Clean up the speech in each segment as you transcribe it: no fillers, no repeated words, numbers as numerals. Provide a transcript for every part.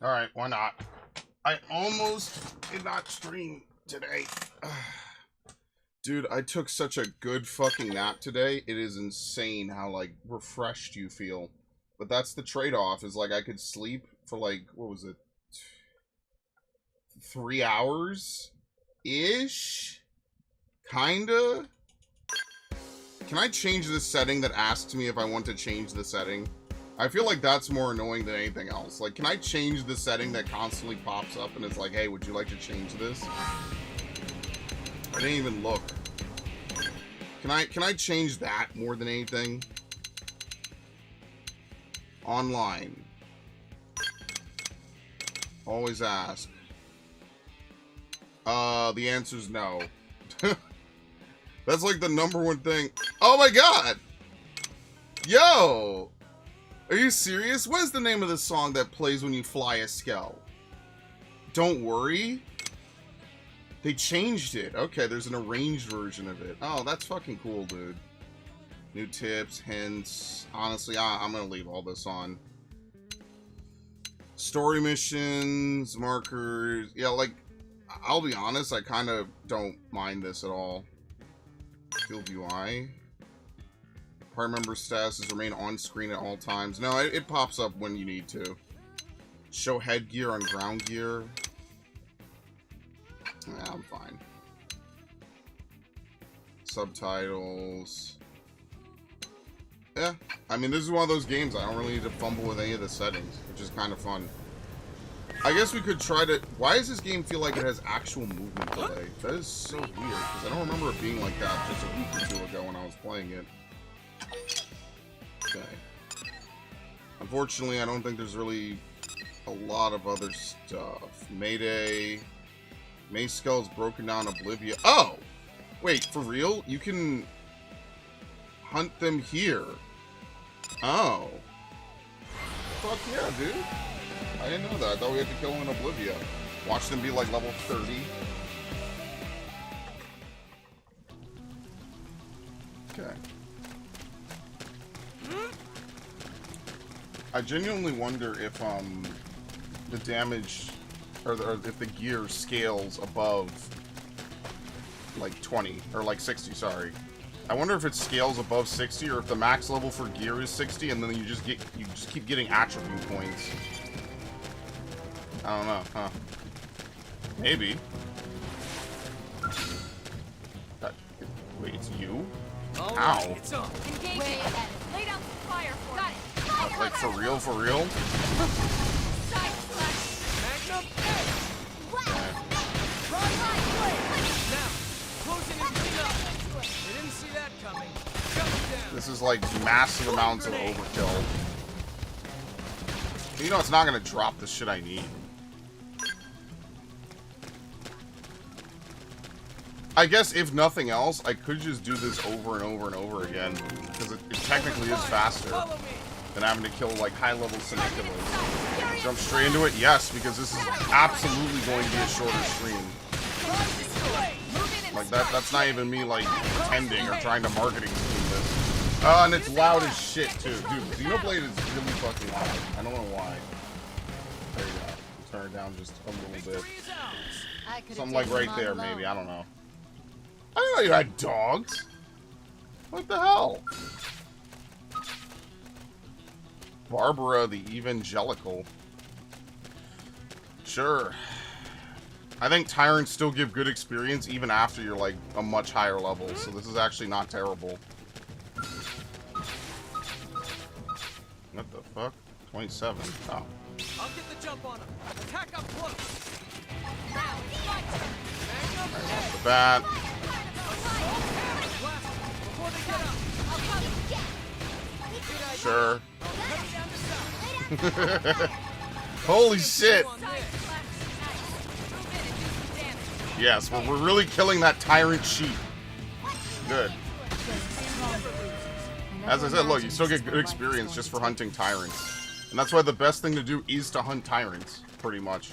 Alright, why not? I almost did not stream today. Dude, I took such a good fucking nap today. It is insane how, like, refreshed you feel. But that's the trade-off, is, like, I could sleep for, like, what was it? 3 hours-ish? Kinda? Can I change this setting that asks me if I want to change the setting? I feel like that's more annoying than anything else. Like, can I change the setting that constantly pops up and it's like, hey, would you like to change this? I didn't even look. Can I change that more than anything? Online. Always ask. The answer's no. That's like the #1 thing. Oh my god! Yo! Are you serious? What is the name of the song that plays when you fly a Skell? Don't Worry? They changed it. Okay, there's an arranged version of it. Oh, that's fucking cool, dude. New tips, hints. Honestly, I'm gonna leave all this on. Story missions, markers. Yeah, like, I'll be honest, I kind of don't mind this at all. Field UI. Part member statuses remain on screen at all times. No, it pops up when you need to. Show headgear on ground gear. Yeah, I'm fine. Subtitles. Yeah, I mean, this is one of those games I don't really need to fumble with any of the settings, which is kind of fun. I guess we could try to... Why does this game feel like it has actual movement delay? That is so weird, because I don't remember it being like that just a week or two ago when I was playing it. Okay. Unfortunately, I don't think there's really a lot of other stuff. Mayday. May Skull's broken down Oblivion. Oh! Wait, for real? You can hunt them here. Oh. Fuck yeah, dude. I didn't know that. I thought we had to kill them in Oblivion. Watch them be like level 30. Okay. I genuinely wonder if the damage or if the gear scales above like 20 or like 60, sorry. I wonder if it scales above 60 or if the max level for gear is 60 and then you just keep getting attribute points. I don't know, huh? Maybe. Wait, it's you? Ow. It's on. Engage it. Lay down some fire for it. Got it. Like, for real, for real? Side slash. Magnum. Wow. Now, closing and clean up. They didn't see that coming. Shut it down. This is like massive amounts of overkill. You know it's not gonna drop the shit I need. I guess if nothing else, I could just do this over and over and over again. Because it technically is faster than having to kill like high-level Snake-Killers. Jump straight into it? Yes, because this is absolutely going to be a shorter stream. Like that's not even me like pretending or trying to marketing scheme this. And it's loud as shit too. Dude, Xenoblade is really fucking loud. I don't know why. There you go. Turn it down just a little bit. Something like right there maybe, I don't know. I didn't know you had dogs. What the hell? Barbara the Evangelical. Sure. I think Tyrants still give good experience even after you're like a much higher level, so this is actually not terrible. What the fuck? 27. Oh. I'll get the jump on him. Attack up close. Now it's my turn. Magnum. Right off the bat. Blast them before they get up. I'll come and get. Sure. Cut it down to south. Holy shit. On Side this. slash. Nice. Move in and do some damage. Yes, we're really killing that Tyrant sheep. Good. As I said, look, you still get good experience just for hunting tyrants. And that's why the best thing to do is to hunt tyrants, pretty much.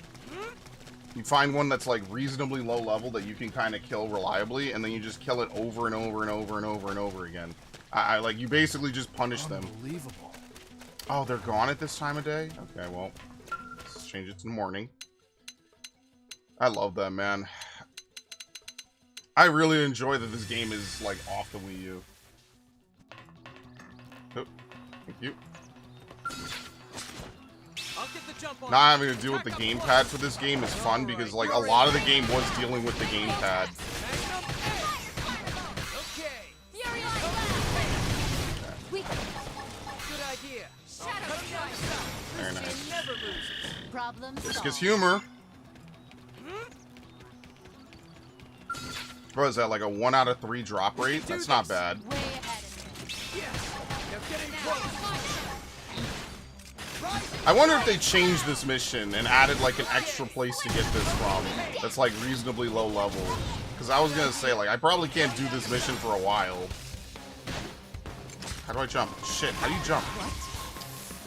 You find one that's like reasonably low level that you can kind of kill reliably, and then you just kill it over and over and over and over and over again. I like, you basically just punish them. Unbelievable. Oh, they're gone at this time of day? Okay, well, let's change it to morning. I love that, man. I really enjoy that this game is, like, off the Wii U. Oh, thank you. I'll get the jump on. Not having to deal with the gamepad for this game is fun because, like, a lot of the game was dealing with the gamepad. Okay. Good idea. Very nice. Never loses. Problem This gets solved. humor. What is that, like a 1 out of 3 drop rate? That's not bad. Way ahead of me. Yes. Now getting close. I wonder if they changed this mission and added like an extra place to get this from that's like reasonably low level. Because I was gonna say, like, I probably can't do this mission for a while. How do I jump? Shit, how do you jump?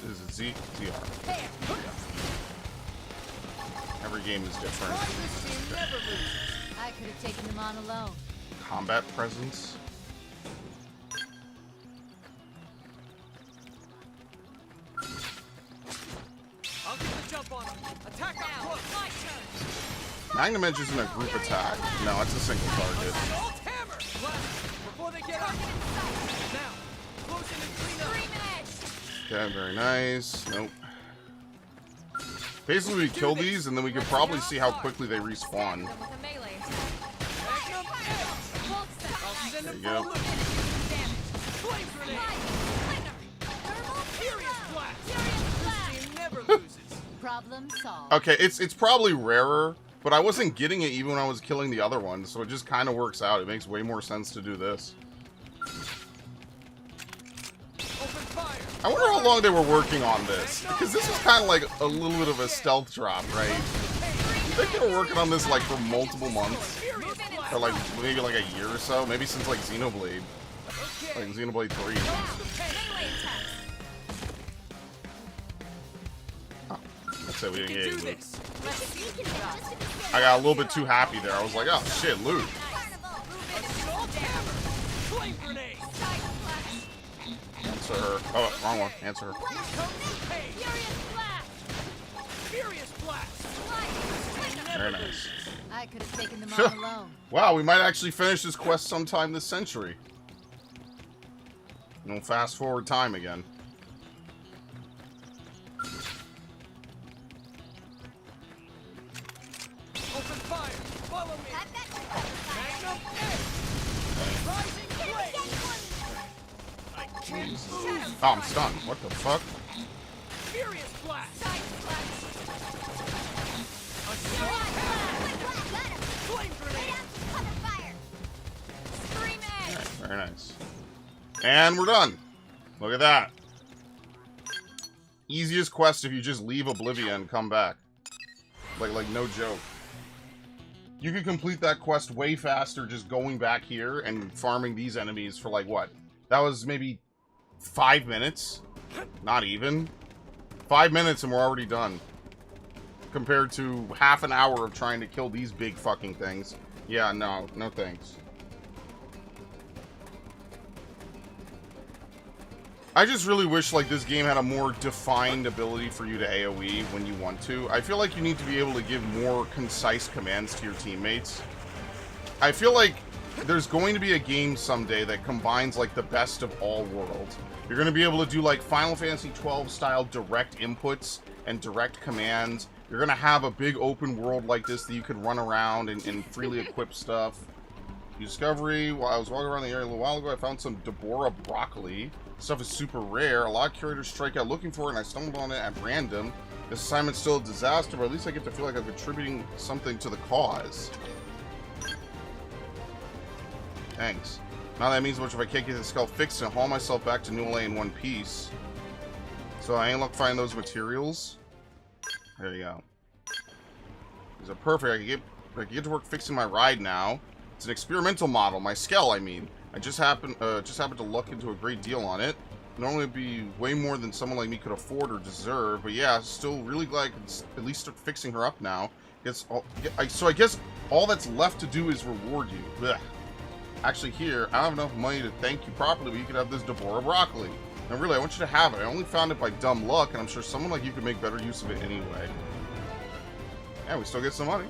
This is ZR. Every game is different. I could have taken them on alone. Combat presence. I'll get the jump on him. Attack up close. My turn. Magnum Edge isn't a group attack. No, it's a single target. Assault hammer. Blast before they get up. Now, close in and clean up. Okay, very nice. Nope. Basically, we kill these, and then we can probably see how quickly they respawn. With a melee attack. Magnum edge. Bolt set. I'll send There him you for a go. loop. Flame grenade. Furious blast. He never loses. Problem solved. Okay, it's probably rarer, but I wasn't getting it even when I was killing the other ones, so it just kind of works out. It makes way more sense to do this. Open fire. I wonder how long they were working on this, because this was kind of like a little bit of a stealth drop, right? I think they were working on this like for multiple months, Furious blast. or like maybe like a year or so, maybe since like Xenoblade, Okay. like Xenoblade 3. Melee attack. That's it, we You didn't can get do any loot. this. I got a little bit too happy there. I was like, oh shit, loot. Assault hammer. Flame grenade. Answer her. Oh, wrong one. Answer her. Here comes the pain. Furious blast. Very nice. I could have taken them Sure. on alone. Wow, we might actually finish this quest sometime this century. We'll fast forward time again. Open fire. Follow me. Magnum edge. Rising blade. I can't move. Oh, I'm stunned. What the fuck? Furious blast. Assault hammer. Flame grenade. Very nice. And we're done. Look at that. Easiest quest if you just leave Oblivia and come back. Like no joke. You can complete that quest way faster just going back here and farming these enemies for like what? That was maybe 5 minutes? Not even. 5 minutes and we're already done. Compared to half an hour of trying to kill these big fucking things. Yeah, no thanks. I just really wish like this game had a more defined ability for you to AoE when you want to. I feel like you need to be able to give more concise commands to your teammates. I feel like there's going to be a game someday that combines like the best of all worlds. You're going to be able to do like Final Fantasy 12 style direct inputs and direct commands. You're going to have a big open world like this that you could run around and freely equip stuff. Discovery, while I was walking around the area a little while ago, I found some Deborah broccoli. Stuff is super rare. A lot of curators strike out looking for it, and I stumbled on it at random. This assignment's still a disaster, but at least I get to feel like I'm contributing something to the cause. Thanks. Now that means much if I can't get the skull fixed and haul myself back to New LA in one piece. So I ain't look find those materials. There you go. These are perfect. I can get to work fixing my ride now. It's an experimental model. My skull, I mean. I just happened to luck into a great deal on it. Normally it'd be way more than someone like me could afford or deserve, but yeah, still really glad I can at least start fixing her up now. So I guess all that's left to do is reward you. Ugh. Actually, here, I don't have enough money to thank you properly, but you could have this Deborah broccoli. And really, I want you to have it. I only found it by dumb luck, and I'm sure someone like you could make better use of it anyway. Yeah, we still get some money.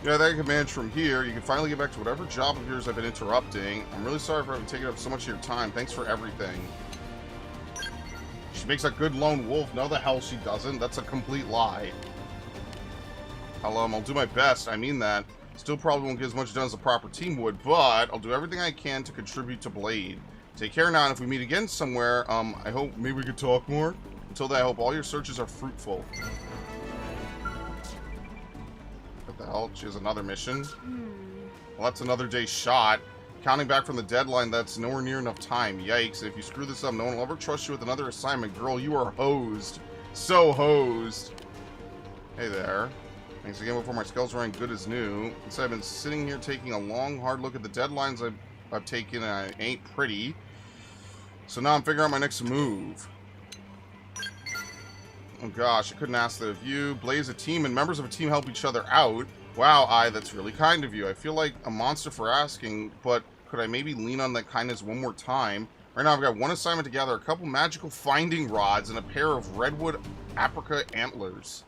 Yeah, that commands from here. You can finally get back to whatever job of yours I've been interrupting. I'm really sorry for having taken up so much of your time. Thanks for everything. She makes a good lone wolf. No, the hell she doesn't. That's a complete lie. I'll do my best. I mean that. Still probably won't get as much done as a proper team would, but I'll do everything I can to contribute to Blade. Take care now, and if we meet again somewhere, I hope maybe we could talk more. Until then, I hope all your searches are fruitful. What the hell? She has another mission? Well, that's another day shot. Counting back from the deadline, that's nowhere near enough time. Yikes. If you screw this up, no one will ever trust you with another assignment. Girl, you are hosed. So hosed. Hey there. Thanks again before my skills are good as new. Instead, I've been sitting here taking a long, hard look at the deadlines I've taken, and I ain't pretty. So now I'm figuring out my next move. Oh gosh, I couldn't ask that of you. Blaze a team, and members of a team help each other out. Wow, that's really kind of you. I feel like a monster for asking, but could I maybe lean on that kindness one more time? Right now I've got one assignment to gather a couple magical finding rods and a pair of redwood apricot antlers.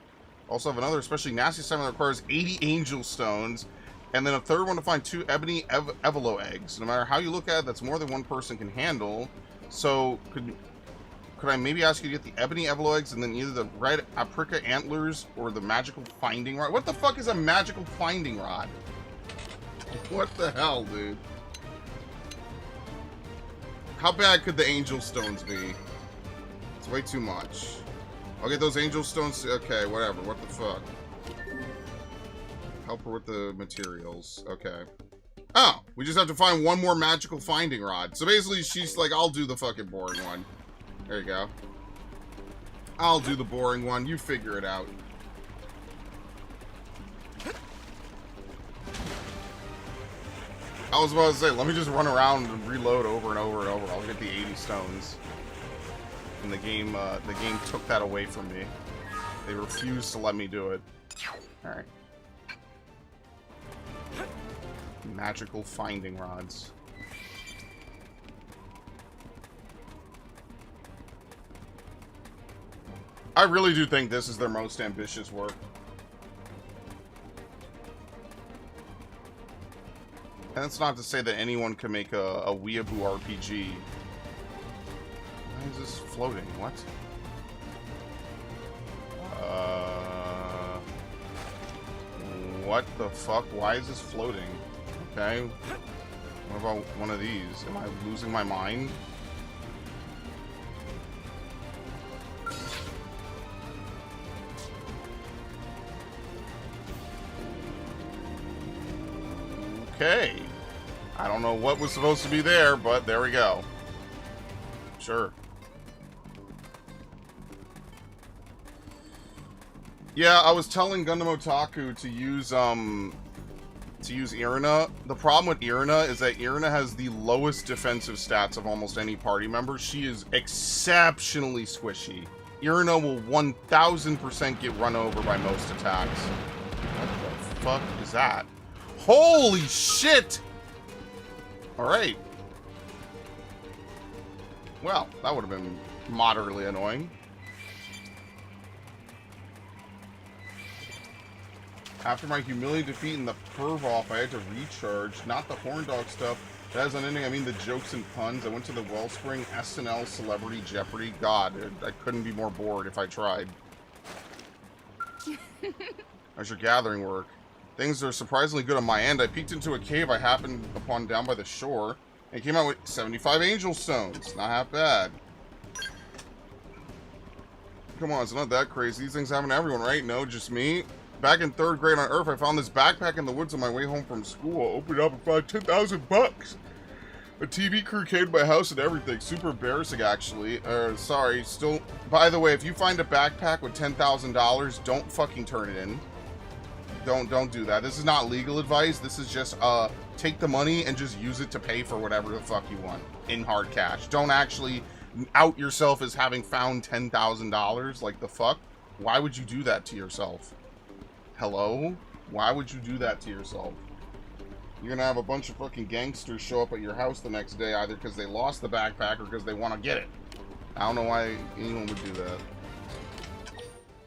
Also have another especially nasty assignment that requires 80 angel stones, and then a third one to find 2 ebony evelo eggs. No matter how you look at it, that's more than one person can handle. So could I maybe ask you to get the ebony evelo eggs and then either the red apricot antlers or the magical finding rod? What the fuck is a magical finding rod? What the hell, dude? How bad could the angel stones be? It's way too much. I'll get those angel stones. Okay, whatever. What the fuck? Help her with the materials. Okay. Oh, we just have to find one more magical finding rod. So basically, she's like, I'll do the fucking boring one. There you go. I'll do the boring one. You figure it out. I was about to say, let me just run around and reload over and over and over. I'll get the 80 stones. And the game took that away from me. They refused to let me do it. Alright. Magical finding rods. I really do think this is their most ambitious work. And that's not to say that anyone can make a weeaboo RPG. Why is this floating? What? What the fuck? Why is this floating? Okay. What about one of these? Am I losing my mind? Okay. I don't know what was supposed to be there, but there we go. Sure. Yeah, I was telling Gundam Otaku to use Irina. The problem with Irina is that Irina has the lowest defensive stats of almost any party member. She is exceptionally squishy. Irina will 1000% get run over by most attacks. What the fuck is that? Holy shit! Alright. Well, that would have been moderately annoying. After my humiliating defeat in the Perv-Off, I had to recharge. Not the horn dog stuff. That is unending. I mean the jokes and puns. I went to the Wellspring, SNL, Celebrity, Jeopardy. God, I couldn't be more bored if I tried. How's your gathering work? Things are surprisingly good on my end. I peeked into a cave I happened upon down by the shore, and came out with 75 angel stones. Not half bad. Come on, it's not that crazy. These things happen to everyone, right? No, just me. Back in 3rd grade on Earth, I found this backpack in the woods on my way home from school. I opened it up and found 10,000 bucks. A TV crew came to my house and everything. Super embarrassing, actually. Sorry. Still, by the way, if you find a backpack with $10,000, don't fucking turn it in. Don't do that. This is not legal advice. This is just take the money and just use it to pay for whatever the fuck you want in hard cash. Don't actually out yourself as having found $10,000. Like, the fuck? Why would you do that to yourself? Hello? Why would you do that to yourself? You're gonna have a bunch of fucking gangsters show up at your house the next day, either because they lost the backpack or because they want to get it. I don't know why anyone would do that.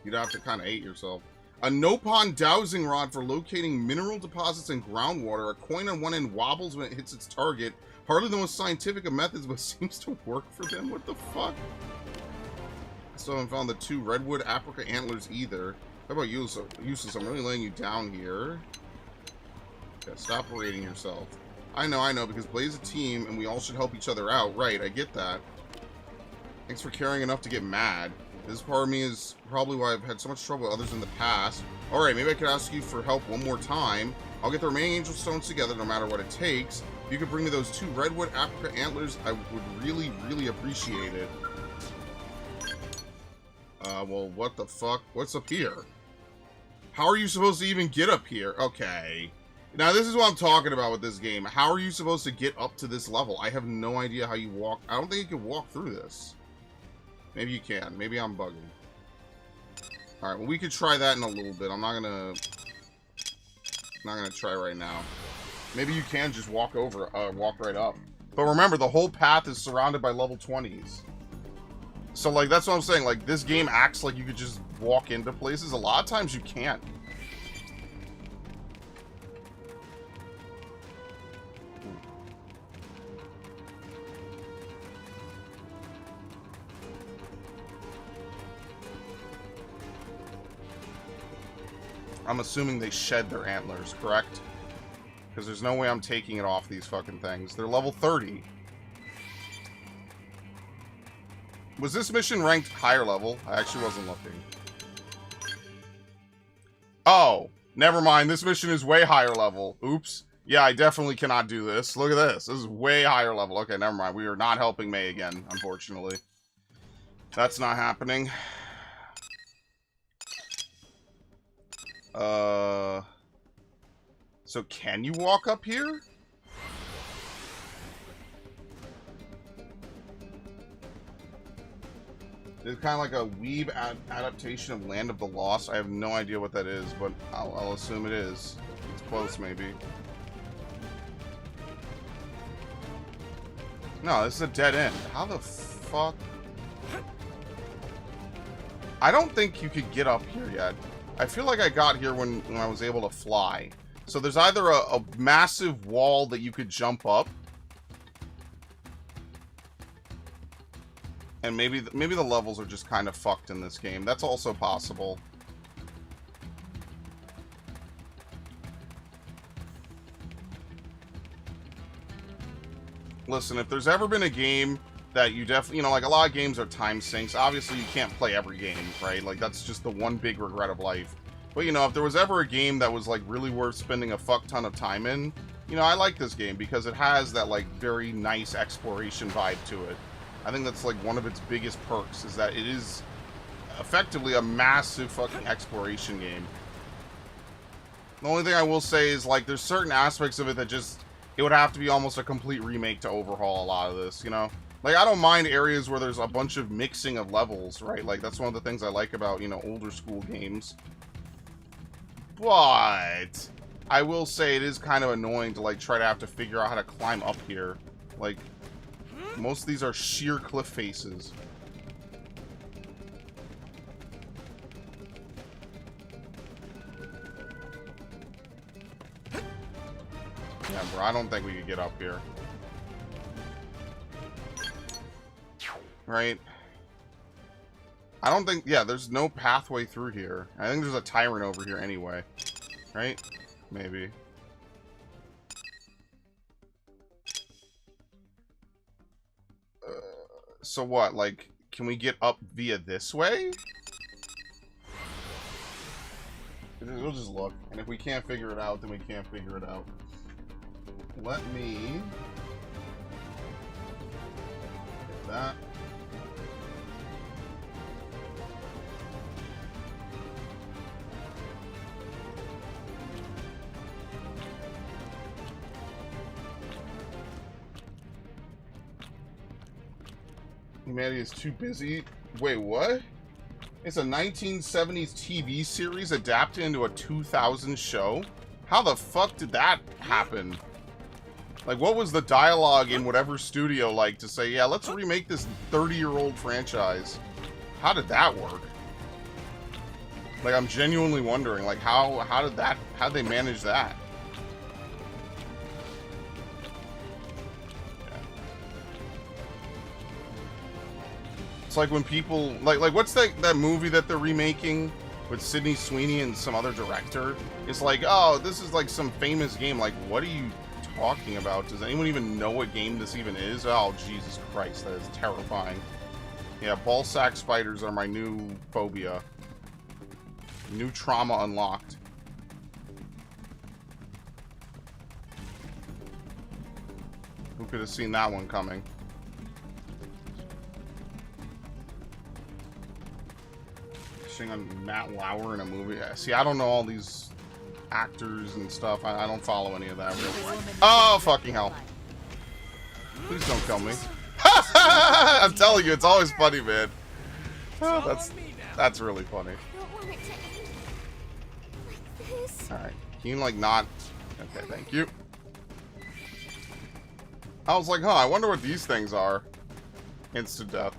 You'd have to kind of hate yourself. A Nopon dowsing rod for locating mineral deposits in groundwater. A coin on one end wobbles when it hits its target. Hardly the most scientific of methods, but seems to work for them. What the fuck? Still haven't found the 2 redwood aprica antlers either. How about useless? I'm really laying you down here. Okay, stop berating yourself. I know, because Blaze a team and we all should help each other out. Right, I get that. Thanks for caring enough to get mad. This part of me is probably why I've had so much trouble with others in the past. Alright, maybe I could ask you for help one more time. I'll get the remaining angel stones together no matter what it takes. If you could bring me those 2 redwood aprica antlers, I would really, really appreciate it. Well, what the fuck? What's up here? How are you supposed to even get up here? Okay. Now, this is what I'm talking about with this game. How are you supposed to get up to this level? I have no idea how you walk. I don't think you can walk through this. Maybe you can. Maybe I'm bugging. Alright, well, we could try that in a little bit. I'm not gonna try right now. Maybe you can just walk over, walk right up. But remember, the whole path is surrounded by level 20s. So, like, that's what I'm saying. Like, this game acts like you could just walk into places. A lot of times you can't. I'm assuming they shed their antlers, correct? Because there's no way I'm taking it off these fucking things. They're level 30. Was this mission ranked higher level? I actually wasn't looking. Oh, never mind. This mission is way higher level. Oops. Yeah, I definitely cannot do this. Look at this. This is way higher level. Okay, never mind. We are not helping May again, unfortunately. That's not happening. So can you walk up here? It's kind of like a weeb adaptation of Land of the Lost. I have no idea what that is, but I'll assume it is. It's close, maybe. No, this is a dead end. How the fuck? I don't think you could get up here yet. I feel like I got here when I was able to fly. So there's either a massive wall that you could jump up, and maybe the levels are just kind of fucked in this game. That's also possible. Listen, if there's ever been a game that you definitely, you know, like a lot of games are time sinks. Obviously, you can't play every game, right? Like, that's just the one big regret of life. But, you know, if there was ever a game that was, like, really worth spending a fuck ton of time in, you know, I like this game because it has that, like, very nice exploration vibe to it. I think that's, like, one of its biggest perks, is that it is effectively a massive fucking exploration game. The only thing I will say is, like, there's certain aspects of it that just, it would have to be almost a complete remake to overhaul a lot of this, you know? Like, I don't mind areas where there's a bunch of mixing of levels, right? Like, that's one of the things I like about, you know, older school games. But I will say it is kind of annoying to, like, try to have to figure out how to climb up here. Like, most of these are sheer cliff faces. Yeah, bro, I don't think we could get up here. Right? I don't think... Yeah, there's no pathway through here. I think there's a tyrant over here anyway. Right? Maybe. So what? Like, can we get up via this way? We'll just look. And if we can't figure it out, then we can't figure it out. Let me... get that. Humanity is too busy. Wait, what? It's a 1970s TV series adapted into a 2000 show? How the fuck did that happen? Like, what was the dialogue in whatever studio like to say, yeah, let's remake this 30-year-old franchise? How did that work? Like, I'm genuinely wondering, like, how'd they manage that? Yeah. It's like when people, like what's that movie that they're remaking with Sydney Sweeney and some other director? It's like, oh, this is like some famous game. Like, what are you talking about? Does anyone even know what game this even is? Oh, Jesus Christ, that is terrifying. Yeah, ballsack spiders are my new phobia. New trauma unlocked. Who could have seen that one coming? Seeing on Matt Lauer in a movie. See, I don't know all these actors and stuff. I don't follow any of that really. Oh, fucking hell. Please don't kill me. I'm telling you, it's always funny, man. Oh, that's really funny. Alright. Can you, like, not... Okay, thank you. I was like, huh, I wonder what these things are. Instant death.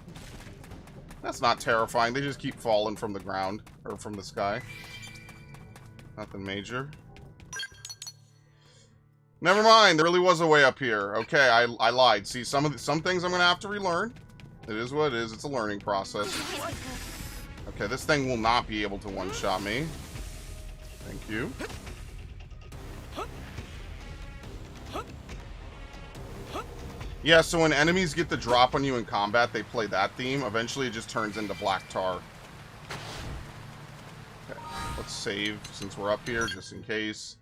That's not terrifying. They just keep falling from the ground. Or from the sky. Nothing major. Never mind. There really was a way up here. Okay, I lied. See, some things I'm going to have to relearn. It is what it is. It's a learning process. Okay, this thing will not be able to one-shot me. Thank you. Yeah, so when enemies get the drop on you in combat, they play that theme. Eventually, it just turns into black tar. Okay, let's save since we're up here, just in case.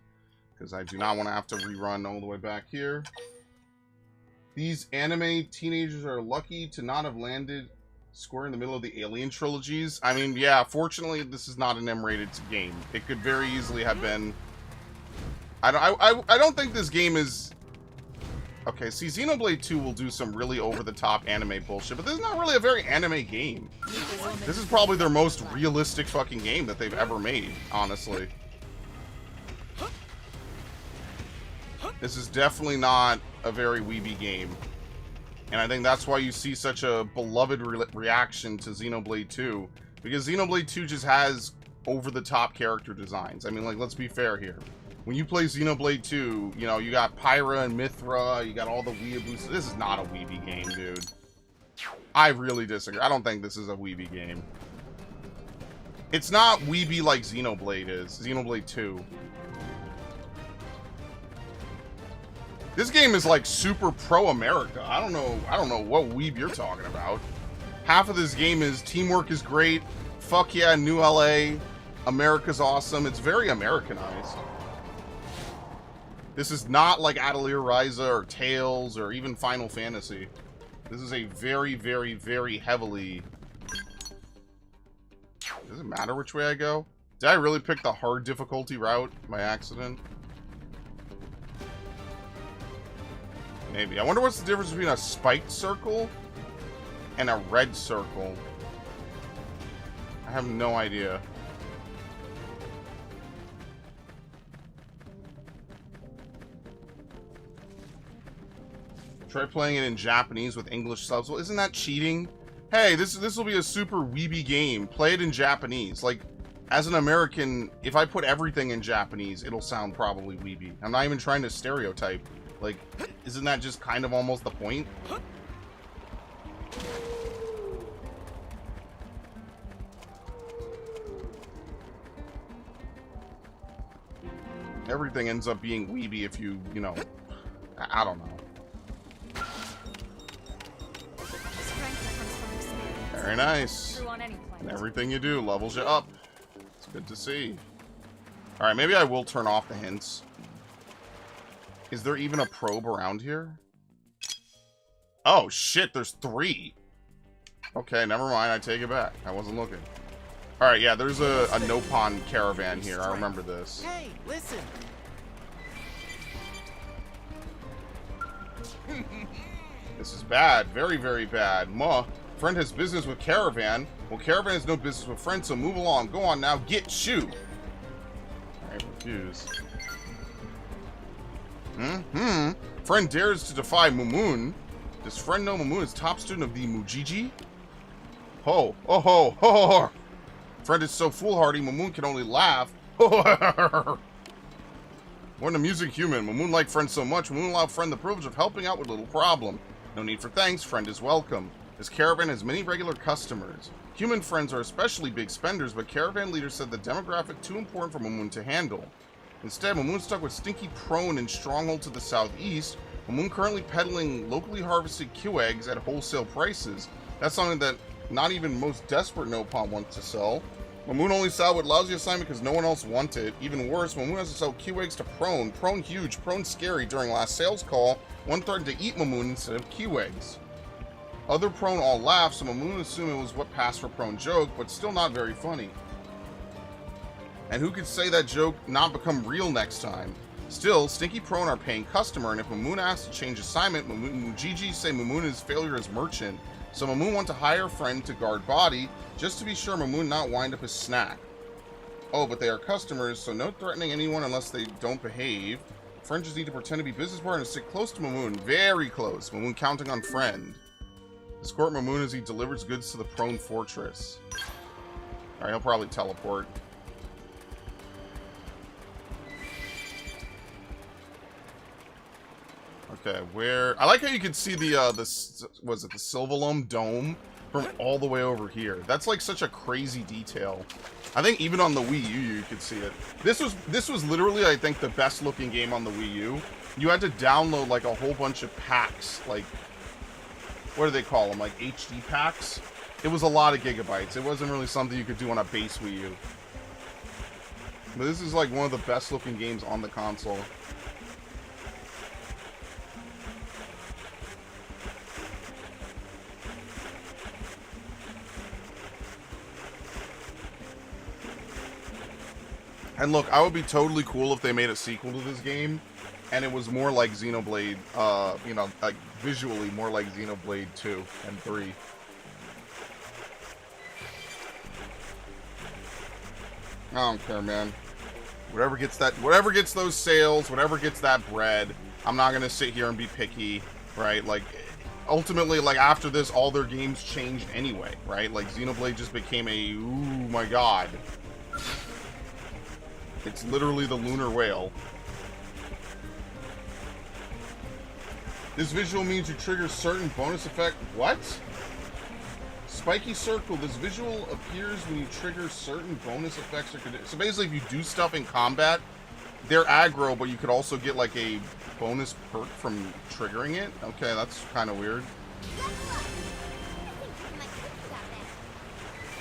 Because I do not want to have to rerun all the way back here. These anime teenagers are lucky to not have landed square in the middle of the Alien trilogies. I mean, yeah, fortunately, this is not an M-rated game. It could very easily have been... I don't think this game is... Okay, see, Xenoblade 2 will do some really over-the-top anime bullshit, but this is not really a very anime game. This is probably their most realistic fucking game that they've ever made, honestly. This is definitely not a very weeby game. And I think that's why you see such a beloved reaction to Xenoblade 2. Because Xenoblade 2 just has over-the-top character designs. I mean, like, let's be fair here. When you play Xenoblade 2, you know, you got Pyra and Mithra, you got all the weeaboos. This is not a weeby game, dude. I really disagree. I don't think this is a weeby game. It's not weeby like Xenoblade is. Xenoblade 2. This game is like super pro-America. I don't know what weeb you're talking about. Half of this game is teamwork is great. Fuck yeah, New LA. America's awesome. It's very Americanized. This is not like Atelier Ryza or Tales or even Final Fantasy. This is a very, very, very heavily... Does it matter which way I go? Did I really pick the hard difficulty route by accident? Maybe. I wonder what's the difference between a spiked circle and a red circle. I have no idea. Try playing it in Japanese with English subs. Well, isn't that cheating? Hey, this will be a super weeby game. Play it in Japanese. Like, as an American, if I put everything in Japanese, it'll sound probably weeby. I'm not even trying to stereotype. Like, isn't that just kind of almost the point? Everything ends up being weeby if you know, I don't know. Very nice. And everything you do levels you up. It's good to see. Alright, maybe I will turn off the hints. Is there even a probe around here? Oh, shit, there's 3. Okay, never mind, I take it back. I wasn't looking. Alright, yeah, there's a Nopon caravan here. I remember this. Hey, listen. This is bad. Very, very bad. Friend has business with Caravan. Well, Caravan has no business with Friend, so move along. Go on now. Get shoe. I refuse. Friend dares to defy Mumun. Does Friend know Mumun is top student of the Mujiji? Ho. Oh ho. Ho ho ho. Friend is so foolhardy, Mumun can only laugh. What an amusing human. Mumun liked Friend so much, Mumun allowed Friend the privilege of helping out with a little problem. No need for thanks, Friend is welcome. This caravan has many regular customers. Human friends are especially big spenders, but caravan leader said the demographic too important for Mumun to handle. Instead, Mumun stuck with Stinky Prone in Stronghold to the southeast. Mumun currently peddling locally harvested Q eggs at wholesale prices. That's something that not even most desperate Nopon wants to sell. Mumun only saw what lousy assignment because no one else wanted. Even worse, Mumun has to sell Q eggs to Prone. Prone huge, Prone scary. During last sales call, one threatened to eat Mumun instead of Q eggs. Other Prone all laughed, so Mumun assumed it was what passed for Prone joke, but still not very funny. And who could say that joke not become real next time? Still, Stinky Prone are paying customer, and if Mumun asks to change assignment, Mujiji say Mumun is failure as merchant. So Mumun want to hire a friend to guard body, just to be sure Mumun not wind up as snack. Oh, but they are customers, so no threatening anyone unless they don't behave. Friend just need to pretend to be business partners and stick close to Mumun. Very close. Mumun counting on Friend. Escort Mumun as he delivers goods to the Prone Fortress. Alright, he'll probably teleport. Okay, where... I like how you can see the was it the Silvalome Dome from all the way over here. That's like such a crazy detail. I think even on the Wii U, you could see it. This was literally, I think, the best looking game on the Wii U. You had to download like a whole bunch of packs, like, what do they call them? Like HD packs? It was a lot of gigabytes. It wasn't really something you could do on a base Wii U. But this is like one of the best looking games on the console. And look, I would be totally cool if they made a sequel to this game, and it was more like Xenoblade, you know, like visually more like Xenoblade 2 and 3. I don't care, man. Whatever gets those sales, whatever gets that bread, I'm not gonna sit here and be picky, right? Like, ultimately, like, after this, all their games changed anyway, right? Like, Xenoblade just became a, ooh my god. It's literally the lunar whale. This visual means you trigger certain bonus effect. What? Spiky circle. This visual appears when you trigger certain bonus effects or conditions. So basically, if you do stuff in combat, they're aggro, but you could also get like a bonus perk from triggering it. Okay, that's kind of weird.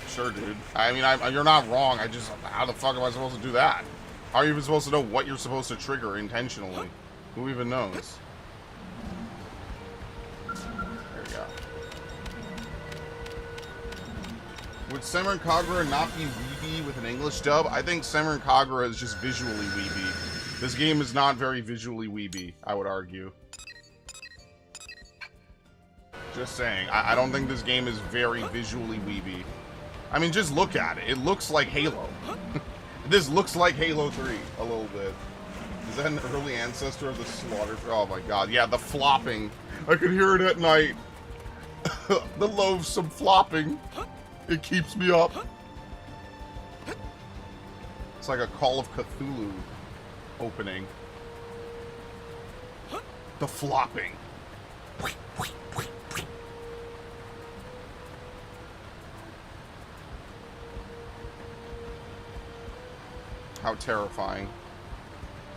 Sure, dude. I mean, you're not wrong. I just, how the fuck am I supposed to do that? How are you even supposed to know what you're supposed to trigger intentionally? Who even knows? There we go. Would Senran Kagura not be weeby with an English dub? I think Senran Kagura is just visually weeby. This game is not very visually weeby, I would argue. Just saying. I don't think this game is very visually weeby. I mean, just look at it. It looks like Halo. This looks like Halo 3 a little bit. Is that an early ancestor of the slaughter? Oh my god. Yeah, the flopping. I could hear it at night. The loathsome flopping. It keeps me up. It's like a Call of Cthulhu opening. The flopping. How terrifying.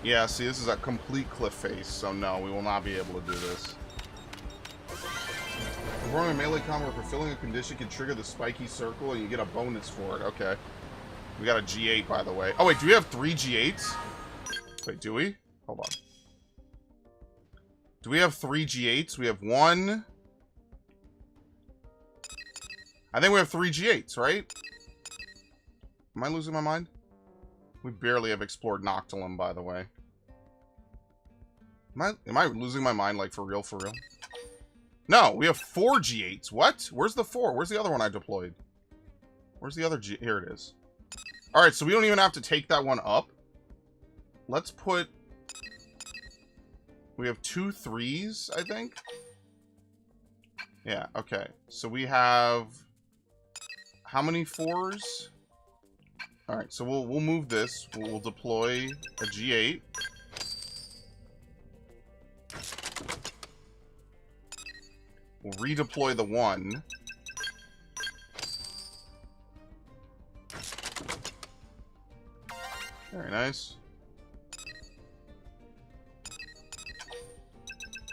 Yeah, see, this is a complete cliff face, so no, we will not be able to do this. Performing a melee combo or fulfilling a condition can trigger the spiky circle and you get a bonus for it. Okay. We got a G8, by the way. Oh, wait, do we have 3 G8s? Wait, do we? Hold on. Do we have 3 G8s? We have 1... I think we have 3 G8s, right? Am I losing my mind? We barely have explored Noctilum, by the way. Am I losing my mind, like, for real, for real? No, we have 4 G8s. What? Where's the 4? Where's the other one I deployed? Where's the other G... Here it is. Alright, so we don't even have to take that one up. Let's put... We have 2 3s, I think? Yeah, okay. So we have... How many 4s? Alright, so we'll move this. We'll deploy a G8. We'll redeploy the 1. Very nice.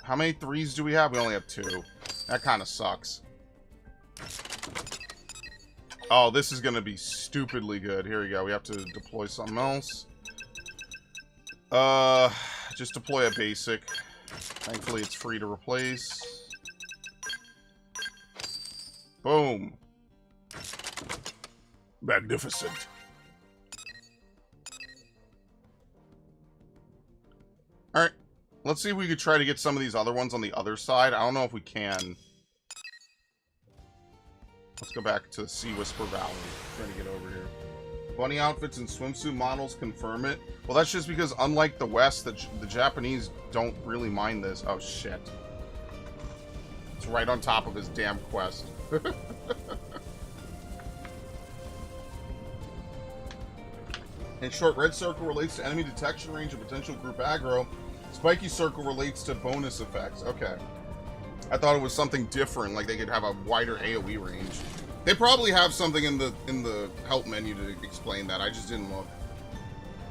How many 3s do we have? We only have 2. That kind of sucks. Oh, this is going to be stupidly good. Here we go. We have to deploy something else. Just deploy a basic. Thankfully, it's free to replace. Boom. Magnificent. Alright. Let's see if we could try to get some of these other ones on the other side. I don't know if we can. Let's go back to Sea Whisper Valley. Trying to get over here. Bunny outfits and swimsuit models confirm it. Well, that's just because, unlike the West, the Japanese don't really mind this. Oh, shit. It's right on top of his damn quest. In short, red circle relates to enemy detection range and potential group aggro. Spiky circle relates to bonus effects. Okay. I thought it was something different, like they could have a wider AoE range. They probably have something in the help menu to explain that. I just didn't look.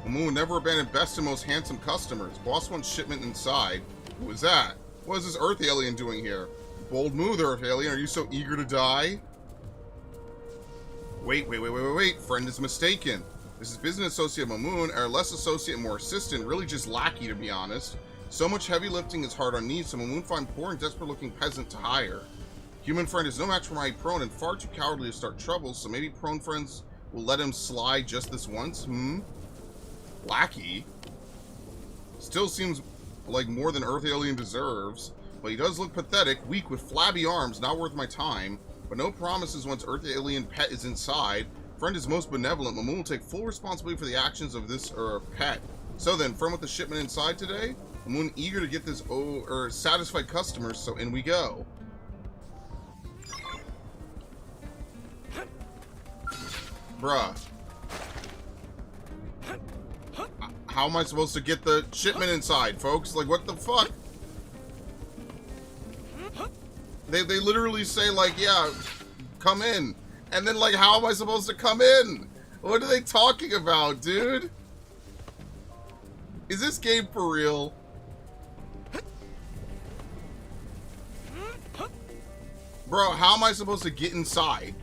Mamoon would never abandon best and most handsome customers. Boss wants shipment inside. Who is that? What is this Earth alien doing here? Bold move, Earth alien. Are you so eager to die? Wait. Friend is mistaken. This is business associate Mamoon, or less associate, more assistant. Really just lackey, to be honest. So much heavy lifting is hard on knees, so Mamoon find poor and desperate-looking peasant to hire. Human friend is no match for my prone and far too cowardly to start troubles, so maybe prone friends will let him slide just this once? Lackey? Still seems like more than Earth Alien deserves, but he does look pathetic, weak with flabby arms, not worth my time, but no promises once Earth Alien pet is inside. Friend is most benevolent. Mamoon will take full responsibility for the actions of this pet. So then, friend with the shipment inside today? Mamoon eager to get this satisfied customers, so in we go. Bruh. How am I supposed to get the shipment inside, folks? Like, what the fuck? They literally say, like, yeah, come in. And then, like, how am I supposed to come in? What are they talking about, dude? Is this game for real? Bro, how am I supposed to get inside?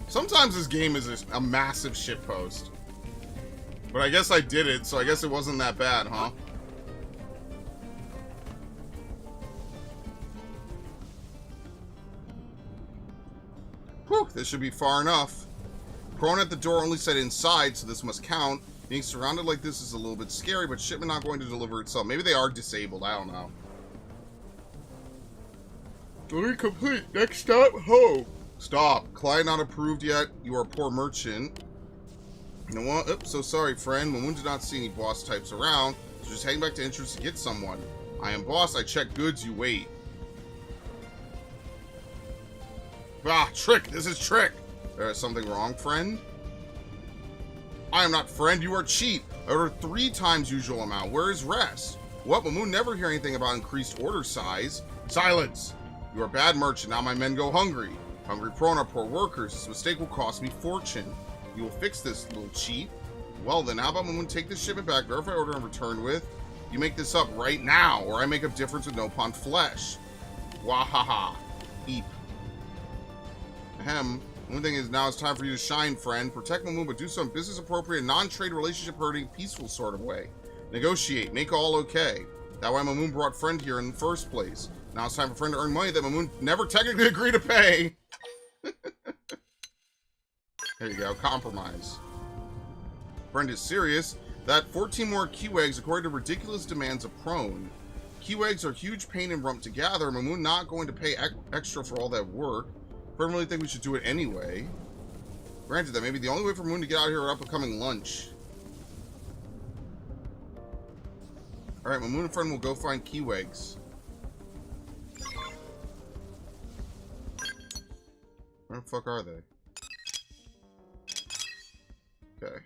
Sometimes this game is a massive shitpost. But I guess I did it, so I guess it wasn't that bad, huh? Whew, this should be far enough. Prone at the door only said inside, so this must count. Being surrounded like this is a little bit scary, but shipment not going to deliver itself. Maybe they are disabled, I don't know. Delivery complete. Next stop, home. Stop. Client not approved yet. You are a poor merchant. You know what? Oops, so sorry, friend. Mamoon did not see any boss types around, so just heading back to entrance to get someone. I am boss. I check goods. You wait. Ah, Trick. This is Trick. There is something wrong, friend? I am not friend. You are cheap. I ordered 3 times usual amount. Where is rest? What? Mamoon never hear anything about increased order size. Silence. You are a bad merchant. Now my men go hungry. Hungry prone are poor workers. This mistake will cost me fortune. You will fix this, little cheat. Well then, how about Mamoon take this shipment back, verify order, and return with? You make this up right now, or I make up difference with no upon flesh. Wahaha. Eep. Ahem. One thing is now it's time for you to shine, friend. Protect Mamoon, but do so in business appropriate, non-trade relationship hurting, peaceful sort of way. Negotiate. Make all okay. That why Mamoon brought friend here in the first place. Now it's time for friend to earn money that Mamoon never technically agreed to pay. There you go. Compromise. Brenda's serious. That 14 more Keywags according to ridiculous demands of Prone. Keywags are huge pain in rump to gather. Mamoon not going to pay extra for all that work. But I don't really think we should do it anyway. Granted, that may be the only way for Moon to get out of here without becoming lunch. Alright, Mamoon and friend will go find Keywags. Where the fuck are they? Okay.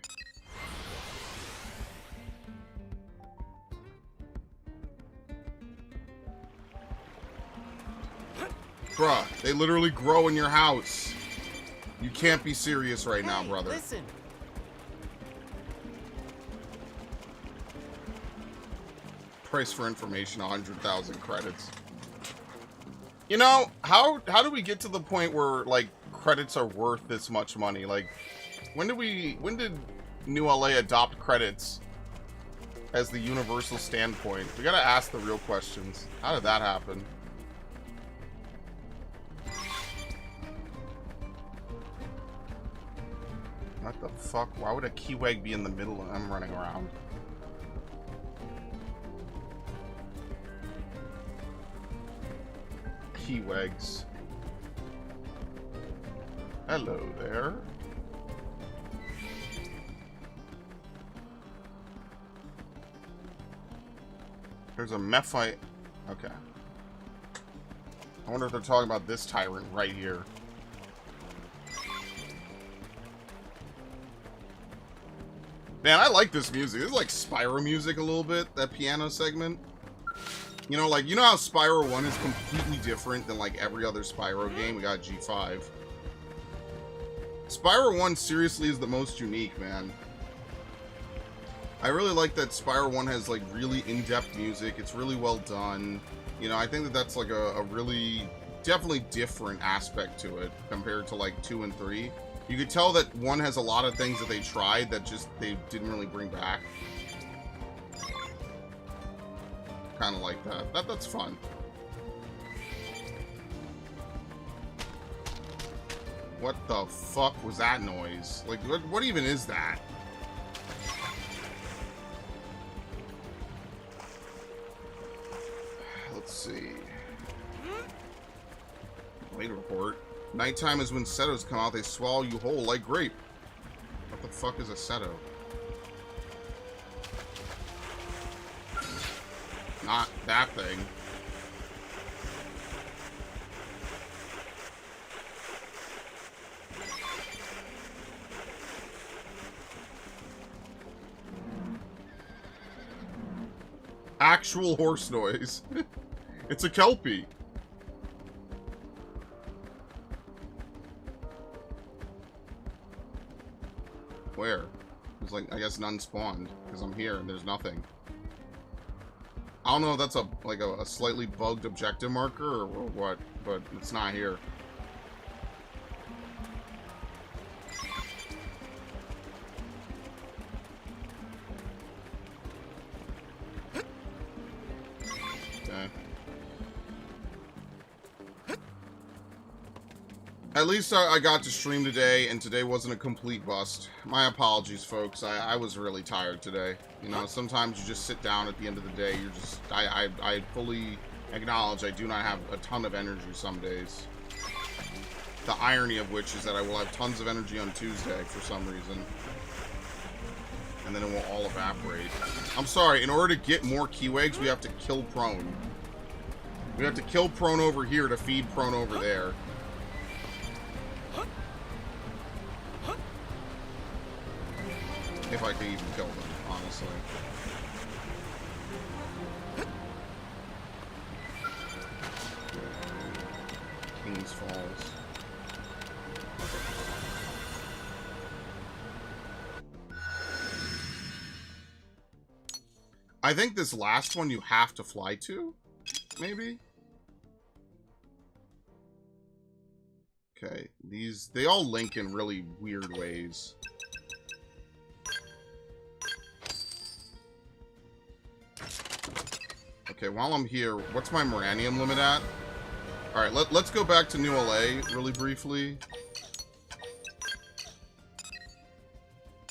Bruh, they literally grow in your house. You can't be serious right now, brother. Listen. Price for information, 100,000 credits. You know, how do we get to the point where, like, credits are worth this much money? Like, when did New LA adopt credits as the universal standpoint? We gotta ask the real questions. How did that happen? What the fuck? Why would a Keywag be in the middle and I'm running around? Keywags. Hello there. There's a Mephite. Okay. I wonder if they're talking about this tyrant right here. Man, I like this music. This is like Spyro music a little bit, that piano segment. You know, like, you know how Spyro 1 is completely different than, like, every other Spyro game? We got G5. Spyro 1 seriously is the most unique, man. I really like that Spyro 1 has, like, really in-depth music. It's really well done. You know, I think that that's, like, a really, definitely different aspect to it compared to, like, 2 and 3. You could tell that 1 has a lot of things that they tried that just, they didn't really bring back. Kind of like that. That's fun. What the fuck was that noise? Like, what even is that? Let's see. Late report. Nighttime is when setos come out. They swallow you whole like grape. What the fuck is a seto? Not that thing. Actual horse noise. It's a Kelpie. Where? There's like, I guess none spawned because I'm here and there's nothing. I don't know if that's a slightly bugged objective marker or what, but it's not here. Okay. At least I got to stream today, and today wasn't a complete bust. My apologies, folks. I was really tired today. You know, sometimes you just sit down at the end of the day. You're just... I fully acknowledge I do not have a ton of energy some days. The irony of which is that I will have tons of energy on Tuesday for some reason. And then it will all evaporate. I'm sorry, in order to get more Keywags, we have to kill Prone. We have to kill Prone over here to feed Prone over there. If I can even kill them, honestly. King's Falls. I think this last one you have to fly to, maybe? Okay, they all link in really weird ways. Okay, while I'm here, what's my Moranium limit at? Alright, let's go back to New LA really briefly.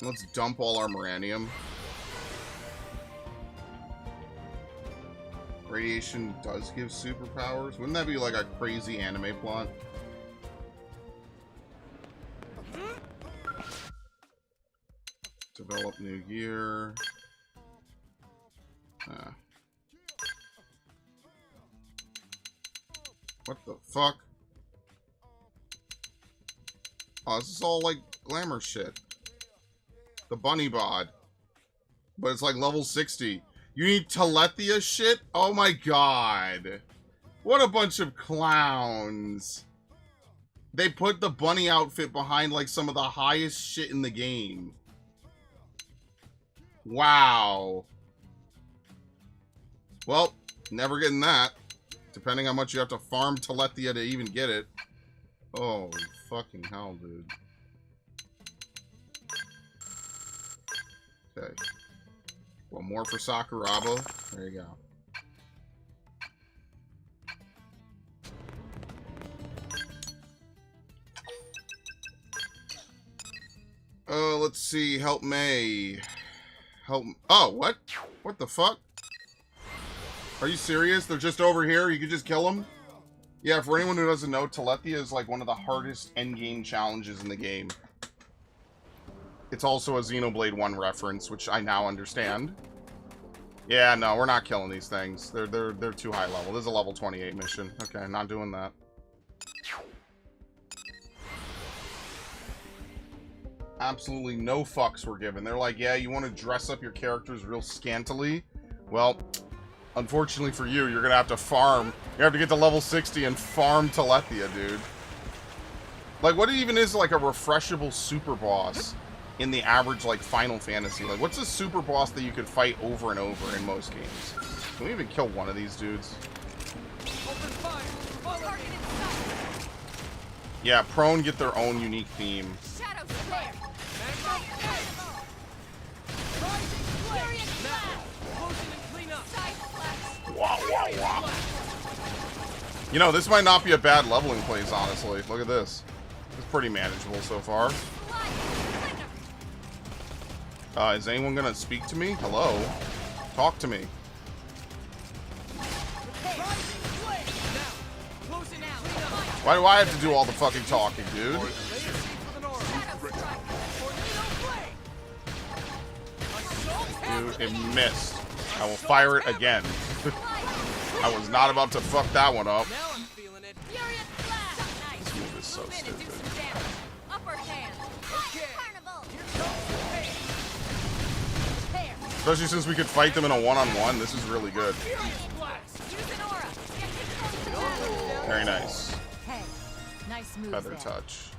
Let's dump all our Moranium. Radiation does give superpowers. Wouldn't that be like a crazy anime plot? Develop new gear. What the fuck? Oh, this is all like glamour shit. The bunny bod. But it's like level 60. You need Telethia shit? Oh my god. What a bunch of clowns. They put the bunny outfit behind like some of the highest shit in the game. Wow. Well, never getting that. Depending how much you have to farm Telethia to even get it. Oh, fucking hell, dude. Okay. One more for Sakuraba. There you go. Let's see. Help May. Help. Oh, what? What the fuck? Are you serious? They're just over here? You could just kill them? Yeah, for anyone who doesn't know, Telethia is like one of the hardest endgame challenges in the game. It's also a Xenoblade 1 reference, which I now understand. Yeah, no, we're not killing these things. They're too high level. This is a level 28 mission. Okay, not doing that. Absolutely no fucks were given. They're like, yeah, you want to dress up your characters real scantily? Well, unfortunately for you, you're going to have to farm. You have to get to level 60 and farm Telethia, dude. Like, what even is, like, a refreshable super boss in the average, like, Final Fantasy? Like, what's a super boss that you could fight over and over in most games? Can we even kill one of these dudes? Yeah, Prone get their own unique theme. Wow, wow, wow. You know, this might not be a bad leveling place, honestly. Look at this. It's pretty manageable so far. Is anyone gonna speak to me? Hello? Talk to me. Why do I have to do all the fucking talking, dude? Dude, it missed. I will fire it again. I was not about to fuck that one up. This move is so stupid. Especially since we could fight them in a one-on-one. This is really good. Very nice. Feather touch.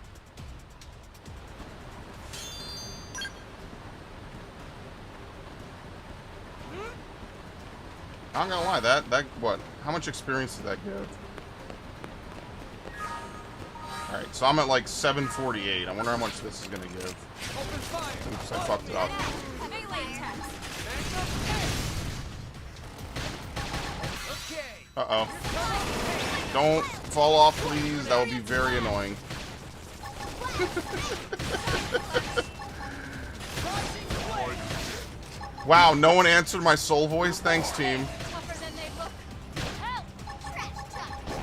I'm not gonna lie, that what? How much experience did that give? Alright, so I'm at like 748. I wonder how much this is gonna give. Oops, I fucked it up. Uh-oh. Don't fall off, please. That would be very annoying. Wow, no one answered my soul voice. Thanks, team.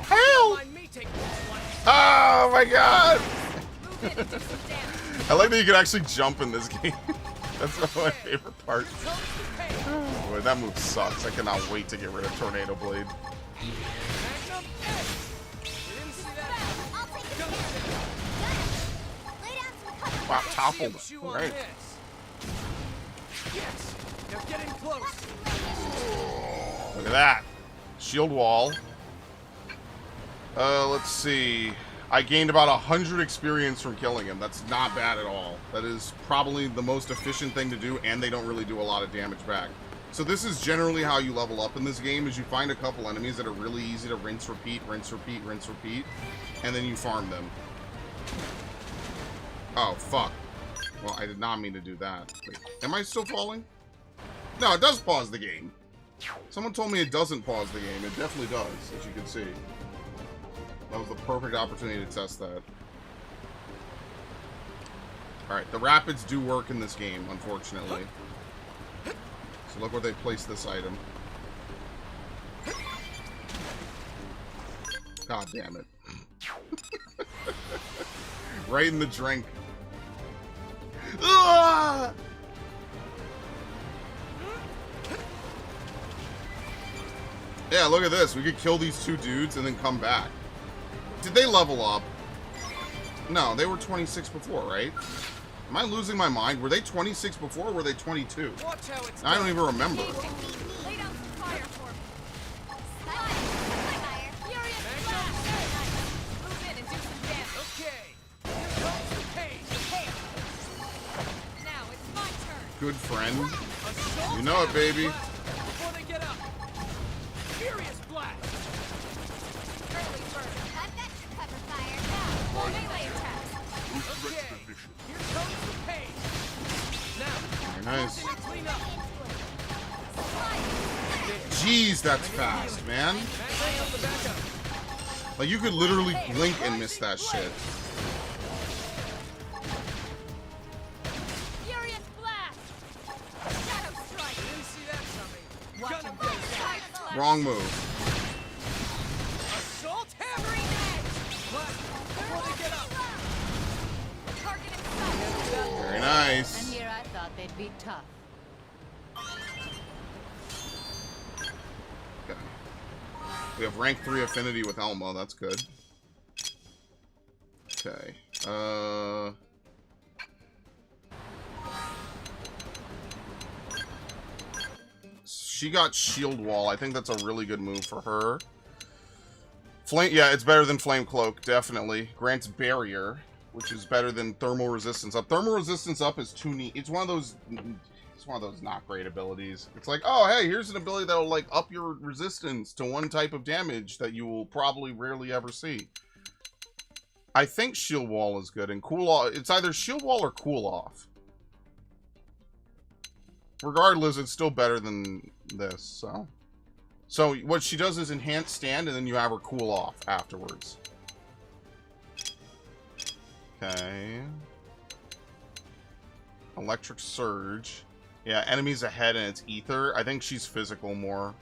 Help! Oh my god! I like that you can actually jump in this game. That's my favorite part. Oh, boy, that move sucks. I cannot wait to get rid of Tornado Blade. Wow, toppled. Right. Look at that. Shield wall. Let's see. I gained about 100 experience from killing him. That's not bad at all. That is probably the most efficient thing to do, and they don't really do a lot of damage back. So this is generally how you level up in this game, is you find a couple enemies that are really easy to rinse, repeat, rinse, repeat, rinse, repeat, and then you farm them. Oh, fuck. Well, I did not mean to do that. Wait, am I still falling? No, it does pause the game. Someone told me it doesn't pause the game. It definitely does, as you can see. That was the perfect opportunity to test that. Alright, the rapids do work in this game, unfortunately. So look where they placed this item. God damn it. Right in the drink. Ah! Yeah, look at this. We could kill these two dudes and then come back. Did they level up? No, they were 26 before, right? Am I losing my mind? Were they 26 before or were they 22? Watch how it's I don't even remember. Lay down some fire for me. Fire. Furious blast. Move in and do some damage. okay. Here comes the pain. Now it's my turn. Good friend. Assault You know it, baby. before they get up. Furious blast. Early bird. I've got your cover fire. Now, melee attack. Okay. Here comes the pain. Now, Very nice. clean up. Jeez, that's fast, man. Bang on the back up. Like, you could literally blink and miss that shit. Furious blast. Shadow strike. Didn't see that coming. Watch Gun him down. go. Wrong move. Assault hammer. Green edge. Blast before they get up. Target in sight. Very nice. And here I thought they'd be tough. Okay. We have rank 3 affinity with Elmo. That's good. Okay. She got shield wall. I think that's a really good move for her. Flame, yeah, it's better than flame cloak, definitely. Grants barrier, which is better than thermal resistance up. Thermal resistance up is too neat. It's one of those not great abilities. It's like, oh, hey, here's an ability that'll like up your resistance to one type of damage that you will probably rarely ever see. I think shield wall is good and cool off. It's either shield wall or cool off. Regardless, it's still better than this, so. So what she does is enhance stand, and then you have her cool off afterwards. Okay. Electric surge. Yeah, enemies ahead and it's ether. I think she's physical more.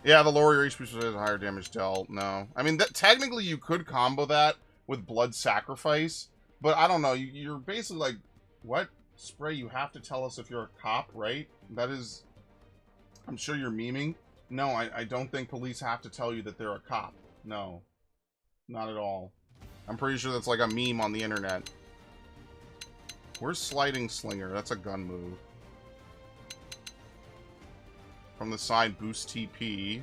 Yeah, the lower your HP has higher damage dealt. No. I mean, technically you could combo that with blood sacrifice, but I don't know. You're basically like, what? Spray, you have to tell us if you're a cop, right? That is... I'm sure you're memeing. No, I don't think police have to tell you that they're a cop. No. Not at all. I'm pretty sure that's like a meme on the internet. Where's Sliding Slinger? That's a gun move. From the side, boost TP.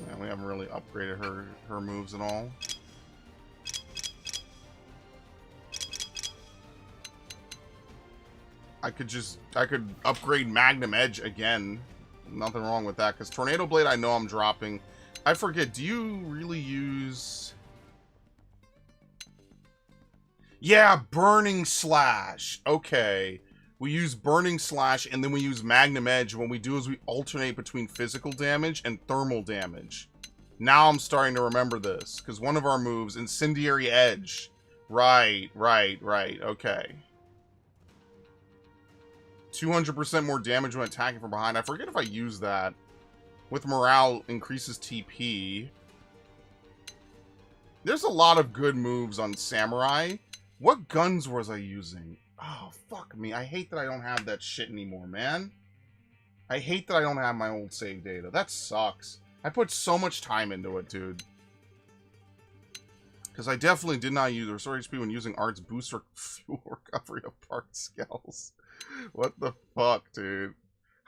Yeah, we haven't really upgraded her moves at all. I could upgrade Magnum Edge again. Nothing wrong with that, because Tornado Blade I know I'm dropping. I forget, do you really use... Yeah, Burning Slash. Okay. We use Burning Slash, and then we use Magnum Edge. What we do is we alternate between physical damage and thermal damage. Now I'm starting to remember this, because one of our moves, Incendiary Edge. Right. Okay. 200% more damage when attacking from behind. I forget if I use that. With morale, increases TP. There's a lot of good moves on Samurai. What guns was I using? Oh, fuck me. I hate that I don't have that shit anymore, man. I hate that I don't have my old save data. That sucks. I put so much time into it, dude. Because I definitely did not use restore HP when using Art's booster fuel recovery of part skills. What the fuck, dude?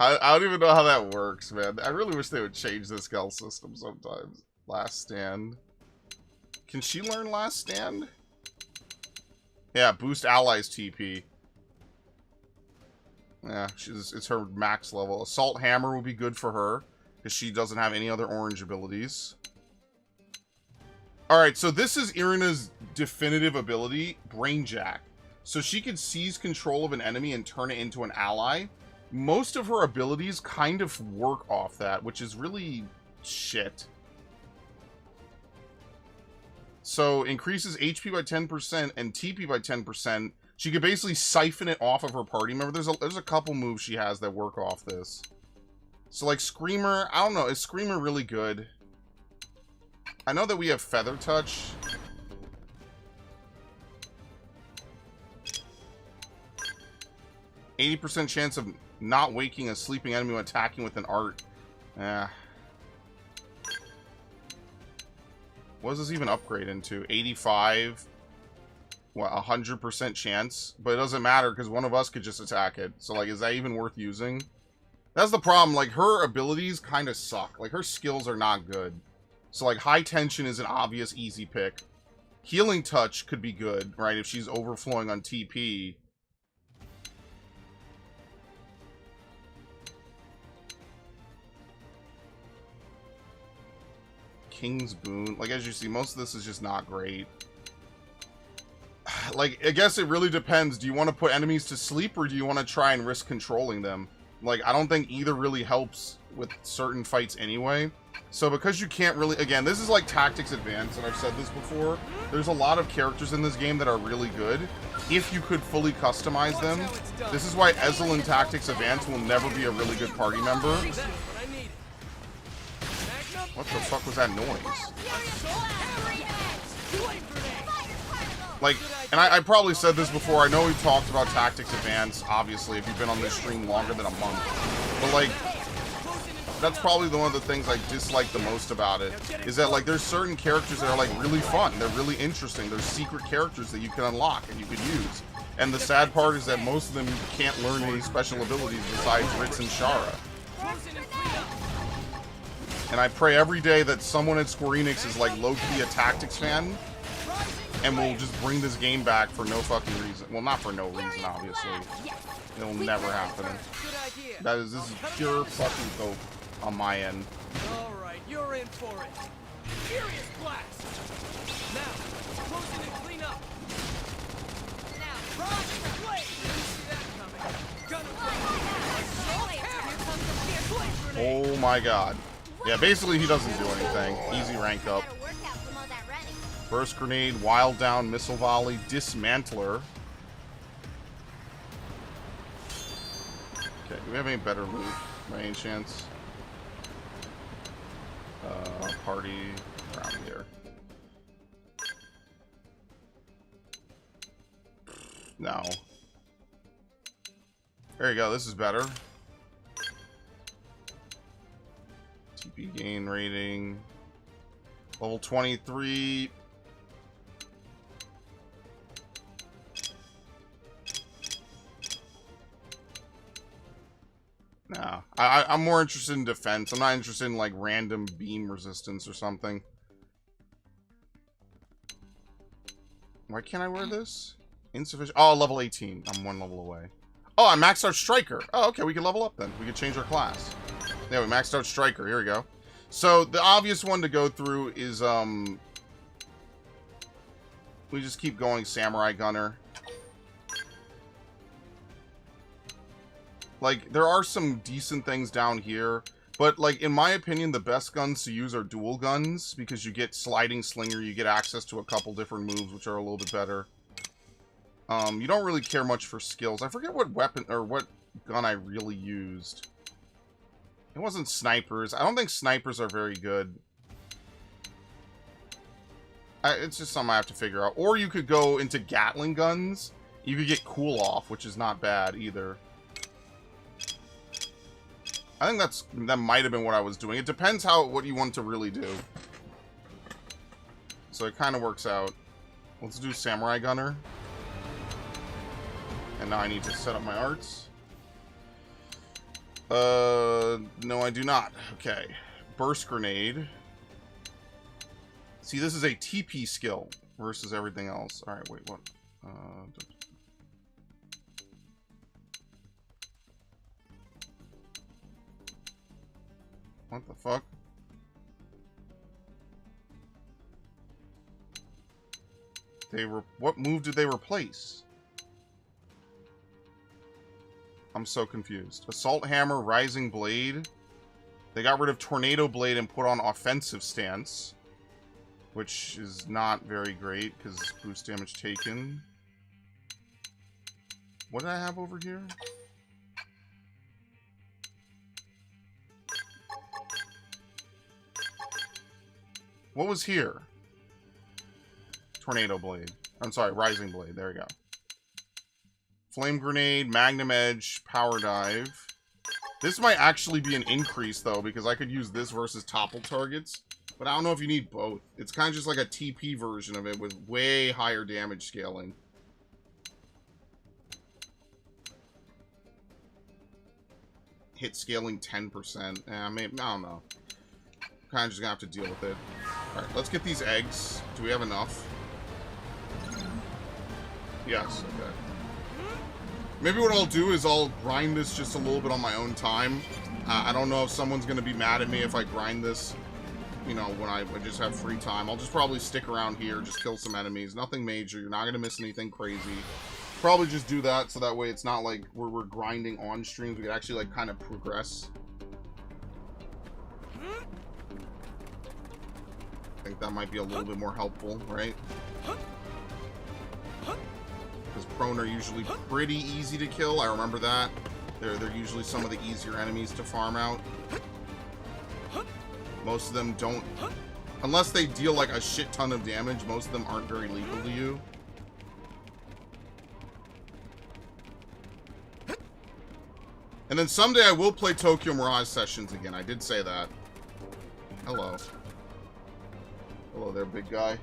I don't even know how that works, man. I really wish they would change the skull system sometimes. Last Stand. Can she learn Last Stand? Yeah, boost allies TP. Yeah, it's her max level. Assault Hammer will be good for her, because she doesn't have any other orange abilities. Alright, so this is Irina's definitive ability, Brain Jack. So she can seize control of an enemy and turn it into an ally. Most of her abilities kind of work off that, which is really shit. So increases HP by 10% and TP by 10%. She could basically siphon it off of her party member. There's a couple moves she has that work off this. So like Screamer, I don't know, is Screamer really good? I know that we have Feather Touch. %80 chance of not waking a sleeping enemy when attacking with an art. What does this even upgrade into? 85? What, 100% chance? But it doesn't matter because one of us could just attack it. So, like, is that even worth using? That's the problem. Like, her abilities kind of suck. Like, her skills are not good. So, like, High Tension is an obvious easy pick. Healing Touch could be good, right? If she's overflowing on TP. King's Boon. Like, as you see, most of this is just not great. Like, I guess it really depends. Do you want to put enemies to sleep, or do you want to try and risk controlling them? Like, I don't think either really helps with certain fights anyway. So, because you can't really... Again, this is like Tactics Advanced, and I've said this before. There's a lot of characters in this game that are really good, if you could fully customize them. This is why Ezel in Tactics Advanced will never be a really good party member. What the fuck was that noise? Like, and I probably said this before. I know we've talked about Tactics Advance, obviously, if you've been on this stream longer than a month. But, like, that's probably one of the things I dislike the most about it. Is that, like, there's certain characters that are, like, really fun. They're really interesting. There's secret characters that you can unlock and you can use. And the sad part is that most of them you can't learn any special abilities besides Ritz and Shara. And I pray every day that someone at Square Enix is like low-key a Tactics fan and will just bring this game back for no fucking reason. Well, not for no reason, obviously. It'll never happen. This is pure fucking hope on my end. Alright, you're in for it. Furious blast! Now, close in and clean up. Now, rock the blade! Didn't see that coming. Oh my god. Yeah, basically he doesn't do anything. Easy rank up. Burst Grenade, Wild Down, Missile Volley, Dismantler. Okay, do we have any better loot by any chance? Party around here. No. There you go, this is better. TP gain rating. Level 23. No. I'm more interested in defense. I'm not interested in, like, random beam resistance or something. Why can't I wear this? Insufficient. Oh, level 18. I'm one level away. Oh, I maxed out Striker. Oh, okay, we can level up then. We can change our class. Yeah, we maxed out Striker. Here we go. So, the obvious one to go through is, we just keep going Samurai Gunner. Like, there are some decent things down here, but, like, in my opinion, the best guns to use are dual guns, because you get Sliding Slinger, you get access to a couple different moves, which are a little bit better. You don't really care much for skills. I forget what weapon, or what gun I really used. It wasn't snipers. I don't think snipers are very good. It's just something I have to figure out. Or you could go into Gatling guns. You could get Cool Off, which is not bad either. I think that might have been what I was doing. It depends what you want to really do. So it kind of works out. Let's do Samurai Gunner. And now I need to set up my arts. No, I do not. Okay. Burst Grenade. See, this is a TP skill versus everything else. Alright, wait, what? What the fuck? What move did they replace? I'm so confused. Assault Hammer, Rising Blade. They got rid of Tornado Blade and put on Offensive Stance. which is not very great because boost damage taken. What did I have over here? What was here? Tornado Blade. I'm sorry, Rising Blade. There we go. Flame Grenade, Magnum Edge, Power Dive. This might actually be an increase, though, because I could use this versus topple targets. But I don't know if you need both. It's kind of just like a TP version of it with way higher damage scaling. Hit scaling 10%. Maybe, I don't know. Kind of just gonna have to deal with it. Alright, let's get these eggs. Do we have enough? Yes, okay. Maybe what I'll do is I'll grind this just a little bit on my own time. I don't know if someone's gonna be mad at me if I grind this, you know, when I just have free time. I'll just probably stick around here, just kill some enemies. Nothing major. You're not gonna miss anything crazy. Probably just do that so that way it's not like we're grinding on streams. We can actually like kind of progress. I think that might be a little bit more helpful, right? Because prone are usually pretty easy to kill. I remember that. They're usually some of the easier enemies to farm out. Most of them don't, unless they deal like a shit ton of damage, most of them aren't very lethal to you. And then someday I will play Tokyo Mirage Sessions again. I did say that. Hello. Hello there, big guy.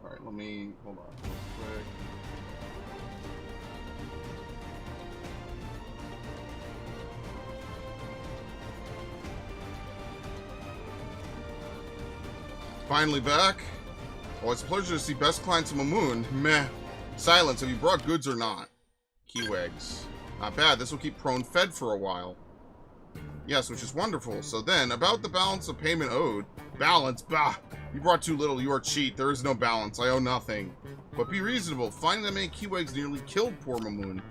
Alright, let me... hold on real quick. Finally back. Well, it's a pleasure to see best clients of Mamoon. Meh. Silence, have you brought goods or not? Keywags. Not bad, this will keep prone fed for a while. Yes, which is wonderful. So then, about the balance of payment owed. Balance? Bah! You brought too little, you are cheat. There is no balance, I owe nothing. But be reasonable, finding that many Keywags nearly killed poor Mamoon.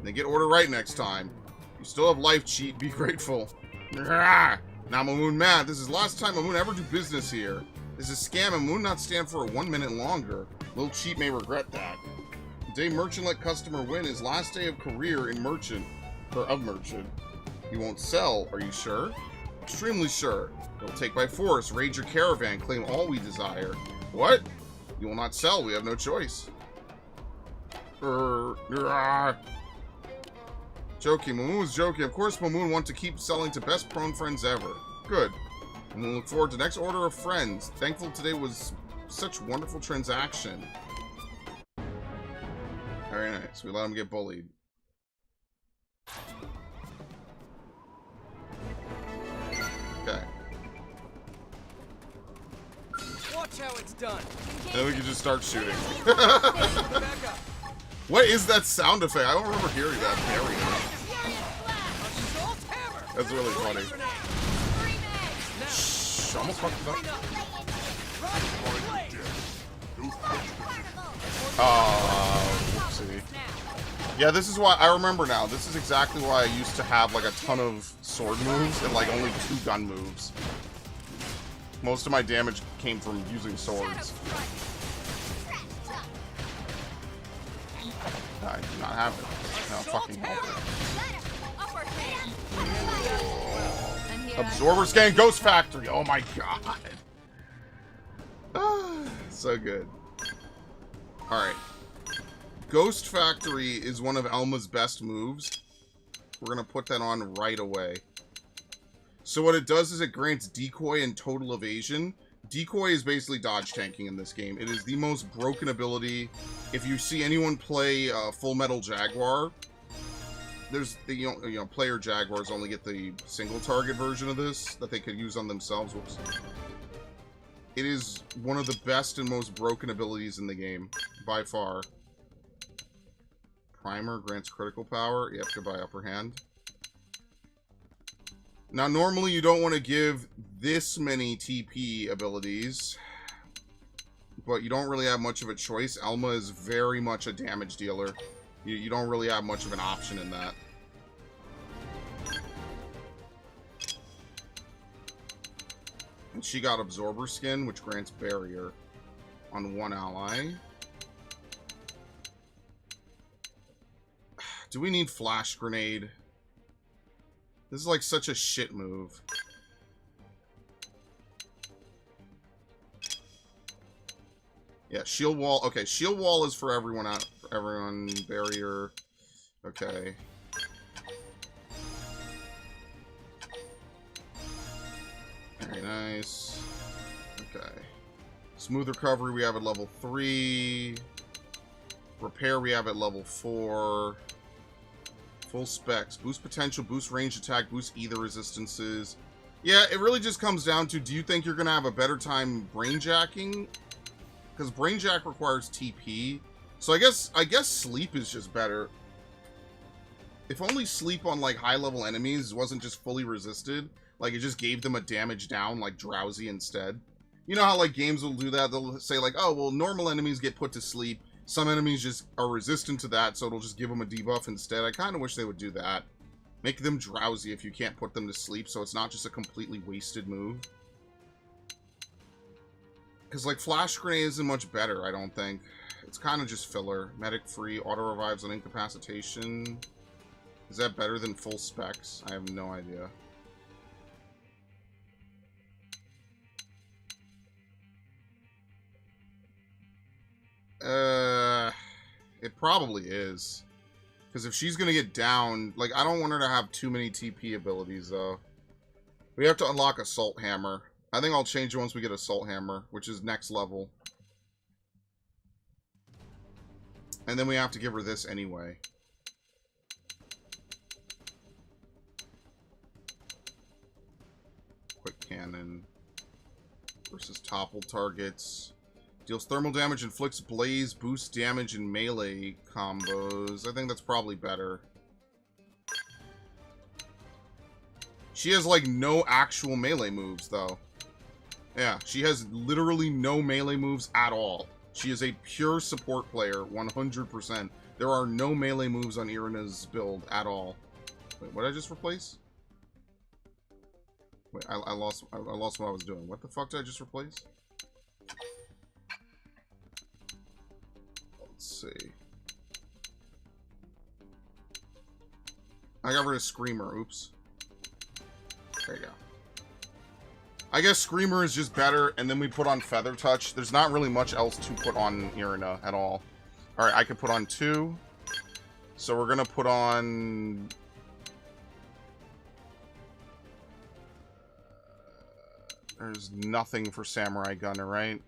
Then get order right next time. You still have life, cheat, be grateful. Now Mamoon mad, this is the last time Mamoon ever do business here. This is scam and Mamoon not stand for 1 minute longer. Little cheat may regret that. The day merchant let customer win his last day of career in merchant, or of merchant. You won't sell, are you sure? Extremely sure. You'll take by force, raid your caravan, claim all we desire. What? You will not sell, we have no choice. Joking, Mamoon was joking. Of course Mamoon wants to keep selling to best prone friends ever. Good. And we'll look forward to next order of friends. Thankful today was such wonderful transaction. Very nice. We let him get bullied. Okay. Watch how it's done. And then we can just start shooting. What is that sound effect? I don't remember hearing that very much. That's really funny. Shh, almost fucked it up. Whoopsie. Yeah, this is why I remember now. This is exactly why I used to have like a ton of sword moves and like only 2 gun moves. Most of my damage came from using swords. I do not have it. No fucking help it. Absorber scan Ghost Factory. Oh my god. So good. Alright. Ghost Factory is one of Elma's best moves. We're going to put that on right away. So what it does is it grants decoy and total evasion. Decoy is basically dodge tanking in this game. It is the most broken ability. If you see anyone play Full Metal Jaguar, there's the you know player Jaguars only get the single target version of this that they could use on themselves. Whoops. It is one of the best and most broken abilities in the game by far. Primer grants critical power. Yep, goodbye upper hand. Now, normally you don't want to give this many TP abilities, but you don't really have much of a choice. Elma is very much a damage dealer. You don't really have much of an option in that. And she got Absorber Skin, which grants barrier on one ally. Do we need Flash Grenade? This is like such a shit move. Yeah, Shield Wall. Okay, Shield Wall is for everyone out. Everyone. Barrier. Okay. Very nice. Okay. Smooth Recovery we have at level 3. Repair we have at level 4. Full specs. Boost potential, boost range attack, boost either resistances. Yeah, it really just comes down to, do you think you're going to have a better time brainjacking? Because brainjack requires TP. So I guess sleep is just better. If only sleep on like high level enemies wasn't just fully resisted, like it just gave them a damage down, like drowsy instead. You know how like games will do that? They'll say like, oh, well, normal enemies get put to sleep. Some enemies just are resistant to that, so it'll just give them a debuff instead. I kind of wish they would do that. Make them drowsy if you can't put them to sleep, so it's not just a completely wasted move. Because, like, Flash Grenade isn't much better, I don't think. It's kind of just filler. Medic free, auto revives on incapacitation. Is that better than full specs? I have no idea. It probably is. Because if she's going to get down, like, I don't want her to have too many TP abilities, though. We have to unlock Assault Hammer. I think I'll change it once we get Assault Hammer, which is next level. And then we have to give her this anyway. Quick Cannon. Versus Topple targets. Deals thermal damage, inflicts blaze, boosts damage, and melee combos. I think that's probably better. She has, like, no actual melee moves, though. Yeah, she has literally no melee moves at all. She is a pure support player, 100%. There are no melee moves on Irina's build at all. Wait, what did I just replace? Wait, I lost what I was doing. What the fuck did I just replace? Let's see. I got rid of Screamer. Oops. There you go. I guess Screamer is just better, and then we put on Feather Touch. There's not really much else to put on Irina at all. Alright, I could put on 2. So we're gonna put on... There's nothing for Samurai Gunner, right?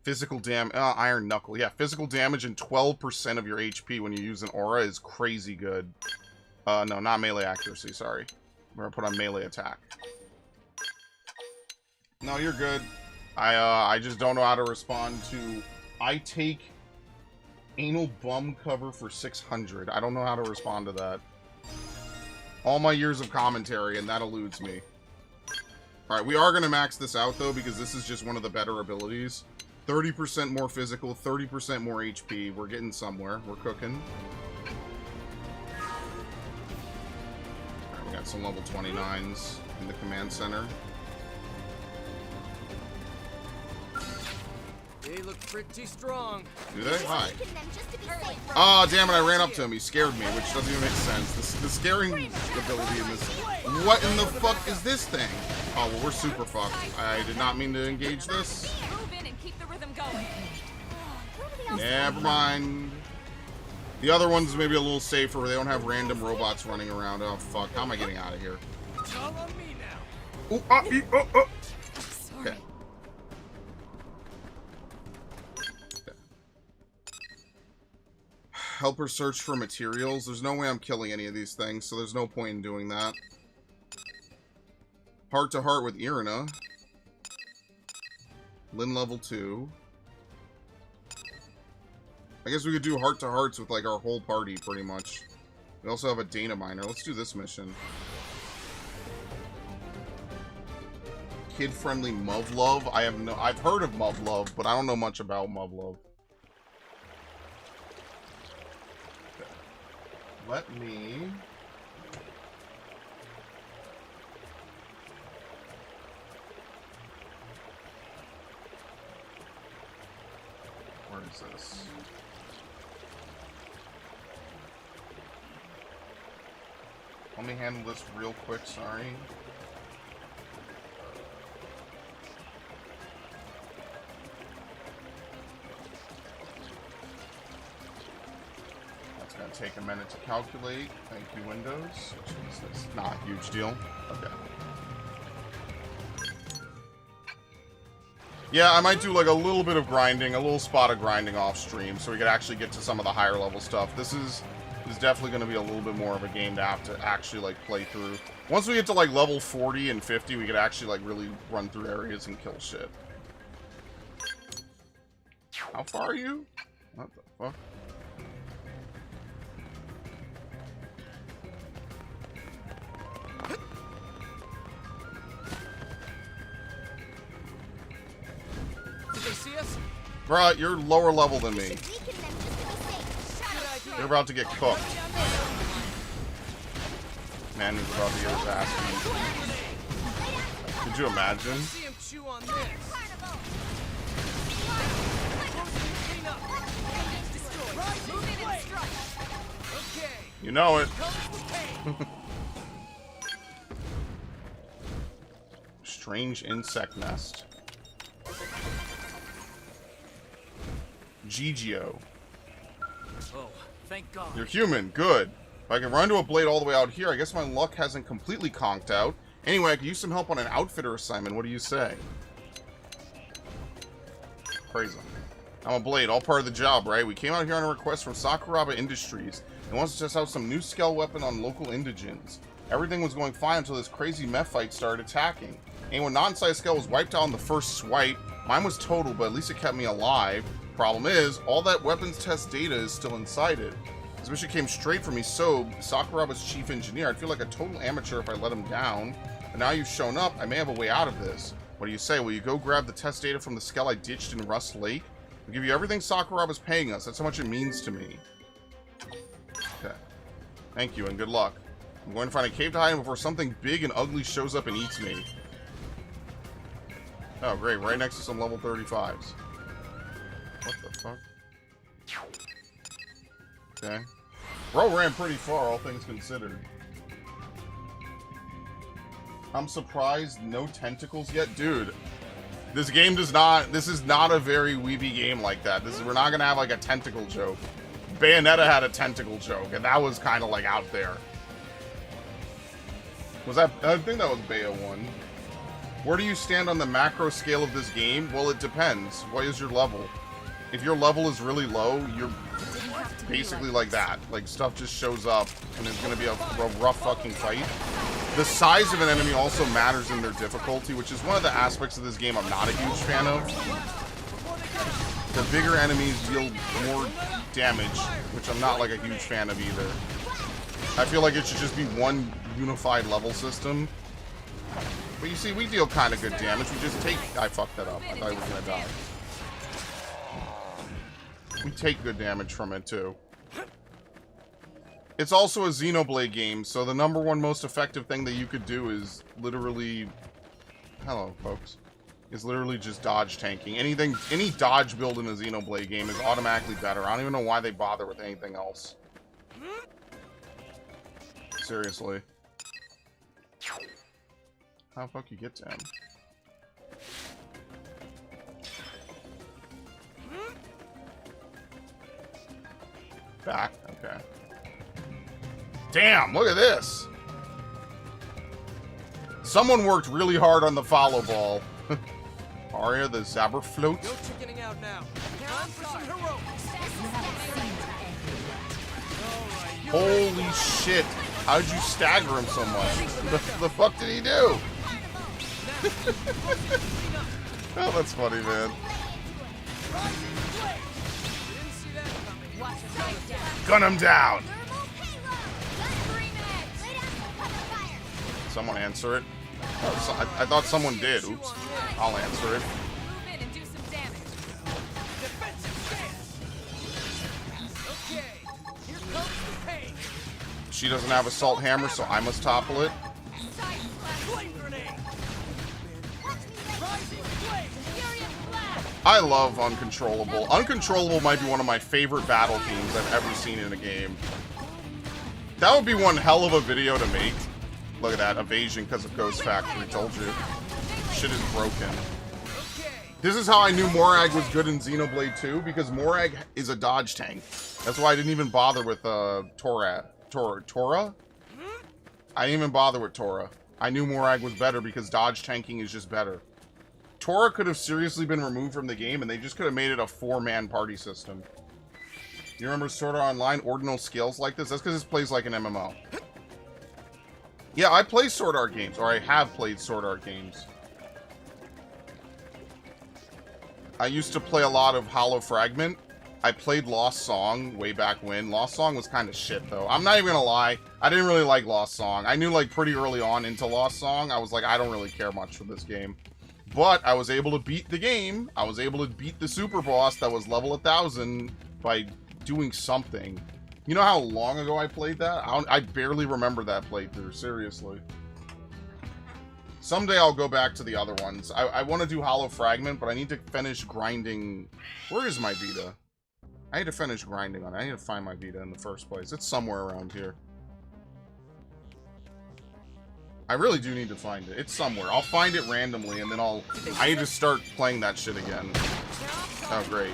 Physical damage... Iron Knuckle. Yeah, physical damage and 12% of your HP when you use an aura is crazy good. No, not melee accuracy, sorry. We're gonna put on melee attack. No, you're good. I just don't know how to respond to... I take anal bum cover for 600. I don't know how to respond to that. All my years of commentary, and that eludes me. Alright, we are going to max this out, though, because this is just one of the better abilities. 30% more physical, 30% more HP. We're getting somewhere. We're cooking. Alright, we got some level 29s in the command center. They look pretty strong. Do they? Hi. Ah, damn it, I ran up to him. He scared me, which doesn't even make sense. The scaring ability in this... What in the fuck is this thing? Oh, well, we're super fucked. I did not mean to engage this. Move in and keep the rhythm going. Never mind. The other one's maybe a little safer. They don't have random robots running around. Oh, fuck. How am I getting out of here? All on me now. Oh, okay. Help her search for materials. There's no way I'm killing any of these things, so there's no point in doing that. Heart to heart with Irina. Lin level 2. I guess we could do heart to hearts with like our whole party pretty much. We also have a Dana Miner. Let's do this mission. Kid-friendly Muv-Love. I've heard of Muv-Love, but I don't know much about Muv-Love. Let me... is this? Let me handle this real quick, sorry. That's gonna take a minute to calculate. Thank you, Windows. Which is this? Not a huge deal. Okay. Yeah, I might do like a little bit of grinding, a little spot of grinding off stream, so we could actually get to some of the higher level stuff. This is definitely going to be a little bit more of a game to have to actually like play through. Once we get to like level 40 and 50, we could actually like really run through areas and kill shit. How far are you? What the fuck? Did they see us? Bruh, you're lower level than me. You're about to get cooked. Man who's about to get his ass beat. Could you imagine? See him chew on this. Okay. You know it. Strange insect nest. Gigio. Oh, thank God. You're human. Good. If I can run to a blade all the way out here, I guess my luck hasn't completely conked out. Anyway, I could use some help on an outfitter assignment. What do you say? Praise him. I'm a blade, all part of the job, right? We came out here on a request from Sakuraba Industries. They want us to test out some new scale weapon on local indigents. Everything was going fine until this crazy meth fight started attacking. Anyone not inside scale was wiped out on the first swipe. Mine was total, but at least it kept me alive. Problem is, all that weapons test data is still inside it. This mission came straight from me, so Sakuraba's chief engineer. I'd feel like a total amateur if I let him down. But now you've shown up, I may have a way out of this. What do you say? Will you go grab the test data from the skull I ditched in Rust Lake? I'll give you everything Sakuraba's paying us. That's how much it means to me. Okay. Thank you, and good luck. I'm going to find a cave to hide in before something big and ugly shows up and eats me. Oh, great. Right next to some level 35s. What the fuck? Okay. Bro ran pretty far, all things considered. I'm surprised no tentacles yet. Dude, this game does not... This is not a very weeby game like that. We're not going to have, like, a tentacle joke. Bayonetta had a tentacle joke, and that was kind of, like, out there. Was that... I think that was Bayo 1. Where do you stand on the macro scale of this game? Well, it depends. What is your level? If your level is really low, you're basically like that. Like, stuff just shows up, and it's going to be a rough fucking fight. The size of an enemy also matters in their difficulty, which is one of the aspects of this game I'm not a huge fan of. The bigger enemies deal more damage, which I'm not like a huge fan of either. I feel like it should just be one unified level system. But you see, we deal kind of good damage. We just take... I fucked that up. I thought I was going to die. We take good damage from it, too. It's also a Xenoblade game, so the #1 most effective thing that you could do is literally... Hello, folks. Is literally just dodge tanking. Any dodge build in a Xenoblade game is automatically better. I don't even know why they bother with anything else. Seriously. How the fuck you get to him? Back? Okay. Damn, look at this! Someone worked really hard on the follow ball. Arya, the Zaberfloat. No chickening out now. Time for some heroics. Holy shit. How did you stagger him so much? The fuck did he do? Oh, that's funny, man. Gun him down! Someone answer it? Oh, so I thought someone did. Oops. I'll answer it. She doesn't have assault hammer, so I must topple it. I love Uncontrollable. Uncontrollable might be one of my favorite battle themes I've ever seen in a game. That would be one hell of a video to make. Look at that, evasion because of Ghost Factory, told you. Shit is broken. This is how I knew Morag was good in Xenoblade 2, because Morag is a dodge tank. That's why I didn't even bother with Tora? I didn't even bother with Tora. I knew Morag was better because dodge tanking is just better. Tora could have seriously been removed from the game, and they just could have made it a 4-man party system. You remember Sword Art Online? Ordinal skills like this? That's because this plays like an MMO. Yeah, I play Sword Art games, or I have played Sword Art games. I used to play a lot of Hollow Fragment. I played Lost Song way back when. Lost Song was kind of shit, though. I'm not even gonna lie. I didn't really like Lost Song. I knew, like, pretty early on into Lost Song, I was like, I don't really care much for this game. But I was able to beat the game. I was able to beat the super boss that was level 1000 by doing something. You know how long ago I played that? I barely remember that playthrough, seriously. Someday I'll go back to the other ones. I want to do Hollow Fragment, but I need to finish grinding. Where is my Vita? I need to finish grinding on it. I need to find my Vita in the first place. It's somewhere around here. I really do need to find it. It's somewhere. I'll find it randomly, and then I need to start playing that shit again. Oh, great.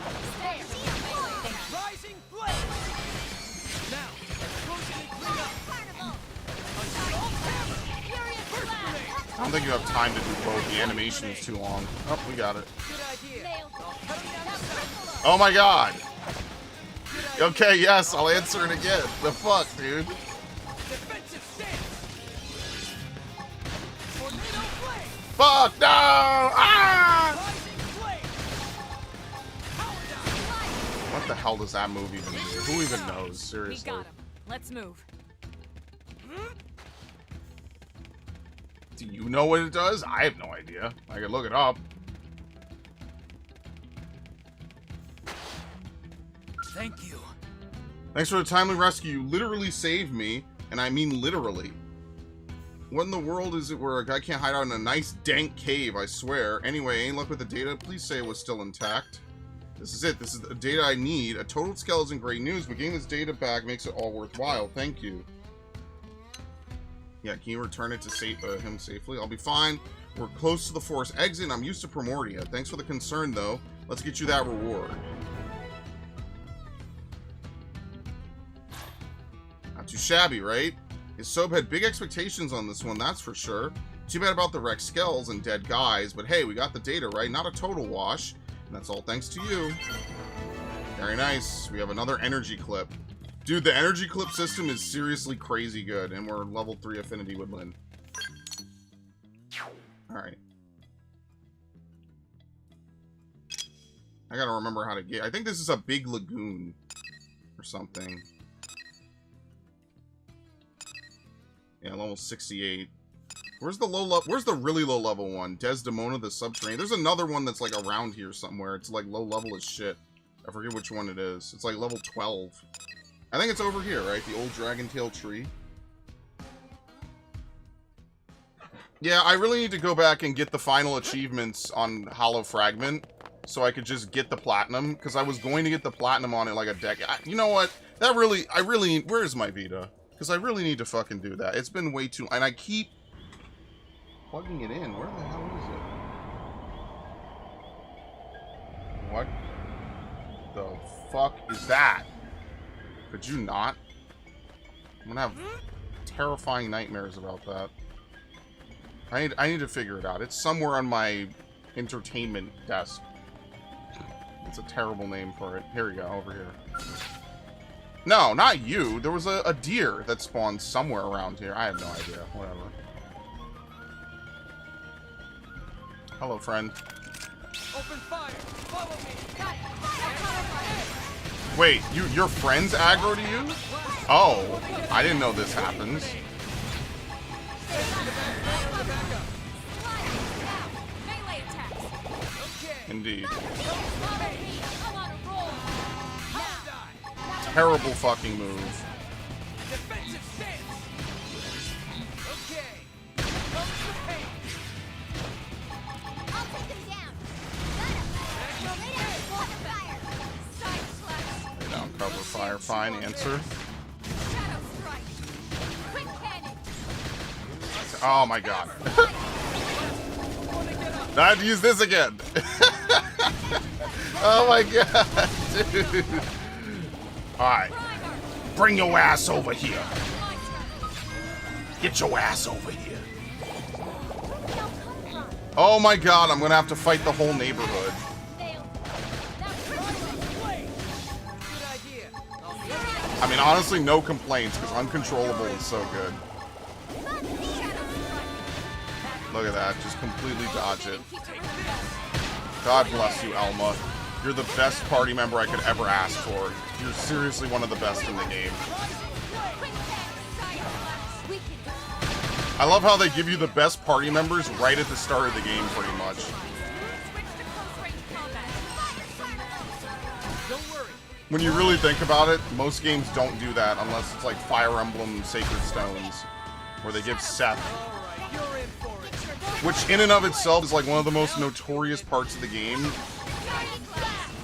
I don't think you have time to do both. The animation is too long. Oh, we got it. Oh my god! Okay, yes, I'll answer it again. The fuck, dude? Fuck, no! Ah! What the hell does that move even do? Who even knows? Seriously. We got him. Let's move. Do you know what it does? I have no idea. I could look it up. Thank you. Thanks for the timely rescue. You literally saved me, and I mean literally. What in the world is it where a guy can't hide out in a nice dank cave, I swear. Anyway, ain't luck with the data. Please say it was still intact. This is it. This is the data I need. A total scale isn't great news, but getting this data back makes it all worthwhile. Thank you. Yeah, can you return it to him safely? I'll be fine. We're close to the forest exit, and I'm used to Primordia. Thanks for the concern, though. Let's get you that reward. Not too shabby, right? His Soap had big expectations on this one, that's for sure. Too bad about the wrecked skulls and dead guys, but hey, we got the data right. Not a total wash, and that's all thanks to you. Very nice. We have another energy clip. Dude, the energy clip system is seriously crazy good, and we're level 3 Affinity Woodland. Alright. I gotta remember how to get... I think this is a big lagoon or something. Yeah, level 68. Where's the low level? Where's the really low level one? Desdemona the Subterranean. There's another one that's like around here somewhere. It's like low level as shit. I forget which one it is. It's like level 12. I think it's over here, right? The old Dragon Tail tree. Yeah, I really need to go back and get the final achievements on Hollow Fragment so I could just get the platinum, because I was going to get the platinum on it like a decade. You know what? Where's my Vita? Because I really need to fucking do that. It's been way too... And I keep plugging it in. Where the hell is it? What the fuck is that? Could you not? I'm gonna have terrifying nightmares about that. I need to figure it out. It's somewhere on my entertainment desk. It's a terrible name for it. Here we go, over here. No, not you. There was a deer that spawned somewhere around here. I have no idea. Whatever. Hello, friend. Open fire. Follow me. Wait, your friends aggro to you? Oh, I didn't know this happens. Indeed. Terrible fucking move. Fine, answer. Shadow strike. Quick cannon. Oh my god. I had to use this again. Oh my god, dude. Alright. Bring your ass over here. Get your ass over here. Oh my god, I'm gonna have to fight the whole neighborhood. I mean, honestly, no complaints, because Uncontrollable is so good. Look at that, just completely dodge it. God bless you, Alma. You're the best party member I could ever ask for. You're seriously one of the best in the game. I love how they give you the best party members right at the start of the game, pretty much. When you really think about it, most games don't do that unless it's like Fire Emblem Sacred Stones, where they give Seth. Which in and of itself is like one of the most notorious parts of the game.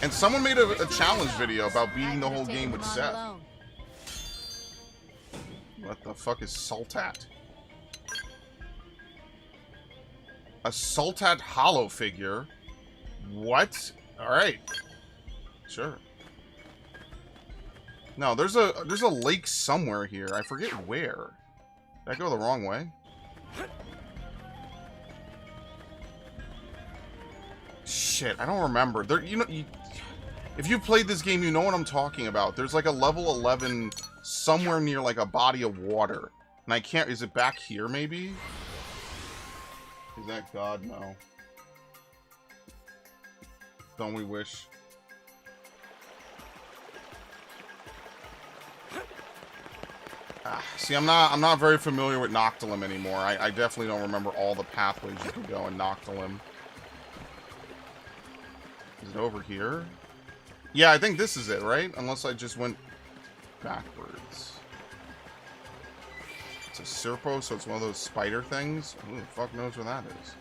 And someone made a challenge video about beating the whole game with Seth. What the fuck is Sultat? A Sultat Hollow figure? What? Alright. Sure. No, there's a lake somewhere here. I forget where. Did I go the wrong way? Shit, I don't remember. There, if you played this game, you know what I'm talking about. There's like a level 11 somewhere near like a body of water. And I can't... Is it back here, maybe? Is that God? No. Don't we wish? See, I'm not very familiar with Noctilum anymore. I definitely don't remember all the pathways you can go in Noctilum. Is it over here? Yeah, I think this is it, right? Unless I just went backwards. It's a Serpo, so it's one of those spider things. Who the fuck knows where that is?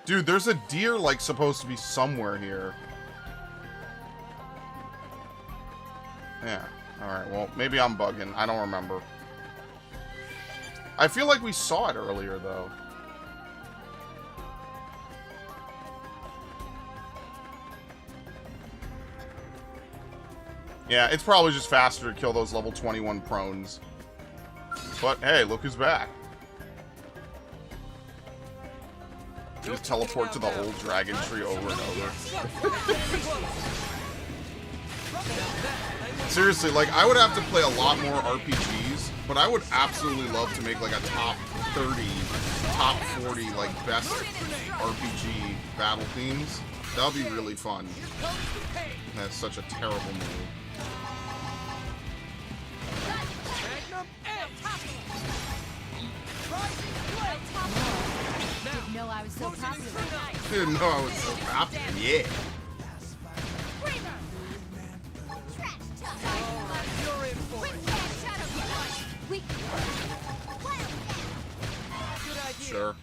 Dude, there's a deer, like, supposed to be somewhere here. Yeah. Alright, well, maybe I'm bugging. I don't remember. I feel like we saw it earlier, though. Yeah, it's probably just faster to kill those level 21 prones. But, hey, look who's back. Just teleport to the whole dragon tree over and over. Seriously, like, I would have to play a lot more RPGs, but I would absolutely love to make, like, a top 30, top 40, like, best RPG battle themes. That would be really fun. That's such a terrible move. Didn't know I was so popular. Didn't know I was so popular. Yeah. Sure.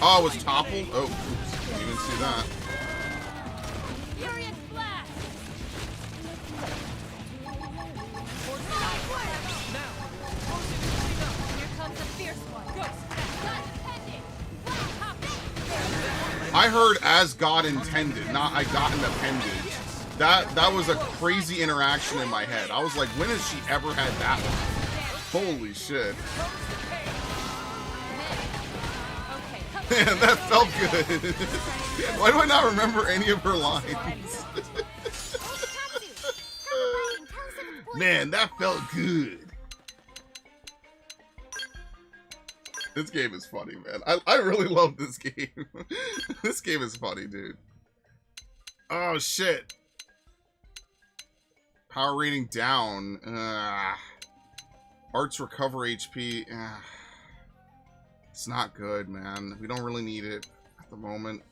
Oh, it was toppled? Oh, oops. Didn't even see that. I heard as God intended, not I got an appendage. That was a crazy interaction in my head. I was like, when has she ever had that one? Holy shit. Man, that felt good. Why do I not remember any of her lines? Man, that felt good. This game is funny, man. I really love this game. This game is funny, dude. Oh, shit. Power rating down. Arts recover HP. It's not good, man. We don't really need it at the moment.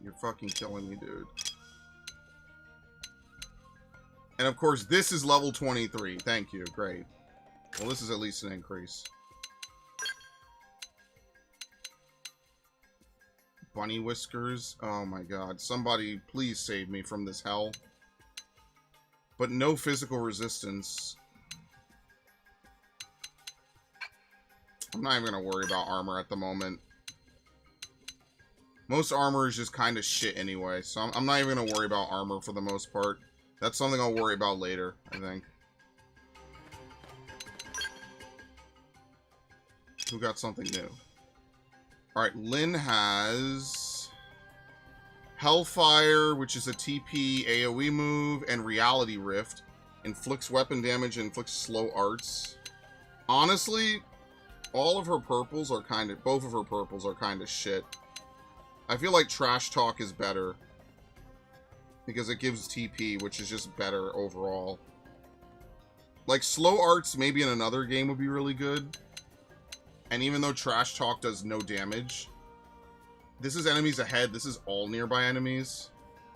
You're fucking killing me, dude. And of course, this is level 23. Thank you. Great. Well, this is at least an increase. bunny whiskers. Oh my god. Somebody please save me from this hell. But no physical resistance. I'm not even going to worry about armor at the moment. Most armor is just kind of shit anyway, so I'm not even going to worry about armor for the most part. That's something I'll worry about later, I think. Who got something new? Alright, Lynn has Hellfire, which is a TP AoE move, and Reality Rift. Inflicts weapon damage and inflicts slow arts. Honestly, all of her purples are kind of... Both of her purples are kind of shit. I feel like Trash Talk is better. Because it gives TP, which is just better overall. Like, slow arts maybe in another game would be really good. And even though Trash Talk does no damage, this is enemies ahead. This is all nearby enemies.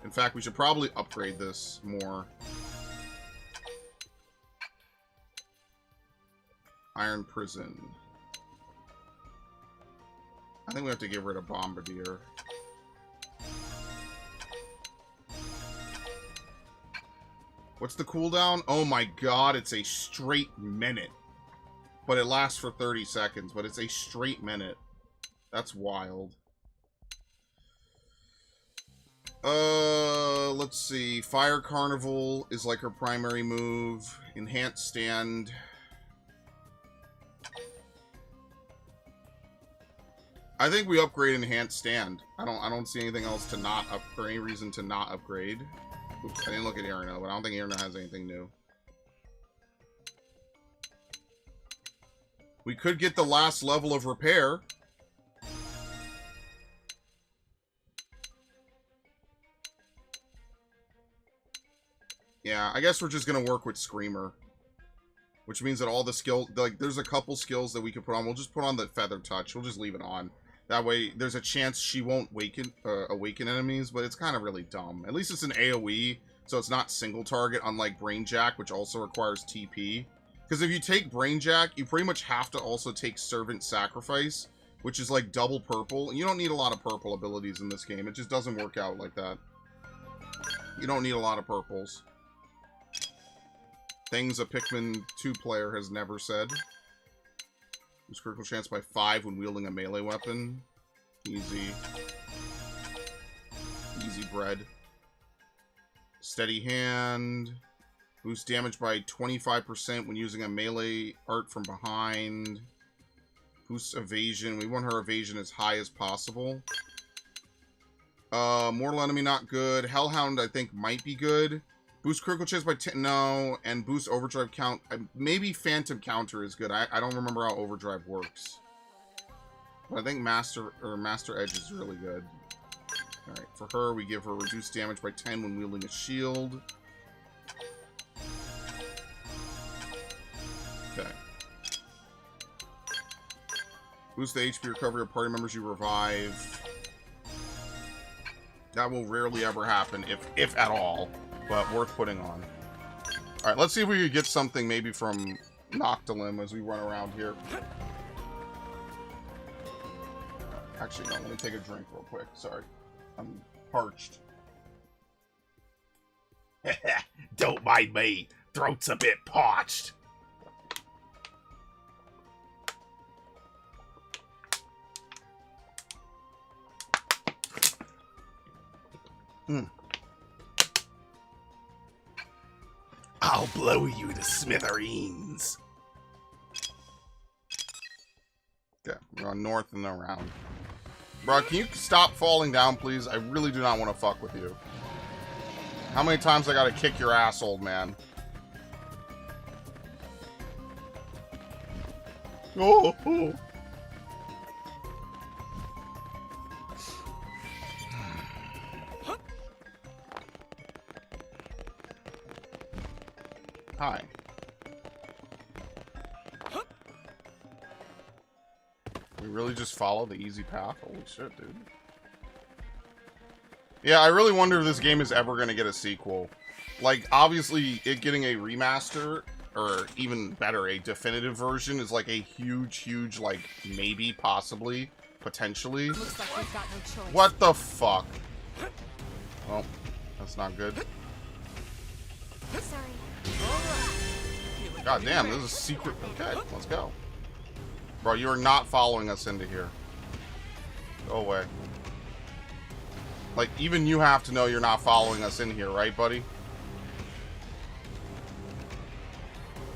In fact, we should probably upgrade this more. Iron Prison. I think we have to get rid of Bombardier. What's the cooldown? Oh my god, it's a straight minute. But it lasts for 30 seconds, but it's a straight minute. That's wild. Let's see. Fire Carnival is like her primary move. Enhanced Stand. I think we upgrade Enhanced Stand. I don't see anything else to not up, or any reason to not upgrade. Oops, I didn't look at Irina, but I don't think Irina has anything new. We could get the last level of repair. Yeah, I guess we're just gonna work with Screamer. Which means that all the skill, like, there's a couple skills that we could put on. We'll just put on the Feather Touch. We'll just leave it on. That way, there's a chance she won't awaken enemies, but it's kind of really dumb. At least it's an AoE, so it's not single target, unlike Brainjack, which also requires TP. Because if you take Brainjack, you pretty much have to also take Servant Sacrifice, which is like double purple. And you don't need a lot of purple abilities in this game. It just doesn't work out like that. You don't need a lot of purples. Things a Pikmin 2 player has never said. Use critical chance by 5 when wielding a melee weapon. Easy. Easy bread. Steady Hand. Boost damage by 25% when using a melee art from behind. Boost evasion. We want her evasion as high as possible. Mortal Enemy not good. Hellhound I think might be good. Boost critical chance by 10, no, and boost overdrive count. Maybe Phantom Counter is good. I don't remember how overdrive works. But I think Master Edge is really good. Alright, for her, we give her reduced damage by 10 when wielding a shield. Okay. Boost the HP recovery of party members you revive. That will rarely ever happen, if at all. But worth putting on. Alright, let's see if we could get something maybe from Noctilim as we run around here. Actually, no, let me take a drink real quick. Sorry. I'm parched. Don't mind me. Throat's a bit parched. I'll blow you to smithereens. Okay, we're going north and around. Bro, can you stop falling down, please? I really do not want to fuck with you. How many times I gotta kick your ass, old man? Oh! Hi. We really just follow the easy path? Holy shit, dude. Yeah, I really wonder if this game is ever going to get a sequel. Like, obviously, it getting a remaster, or even better, a definitive version is like a huge, like, maybe, possibly. Potentially. Looks like we've got no choice. What the fuck? Well, that's not good. Sorry. God damn, this is a secret. Okay, let's go. Bro, you are not following us into here. Go away. Like, even you have to know you're not following us in here, right, buddy?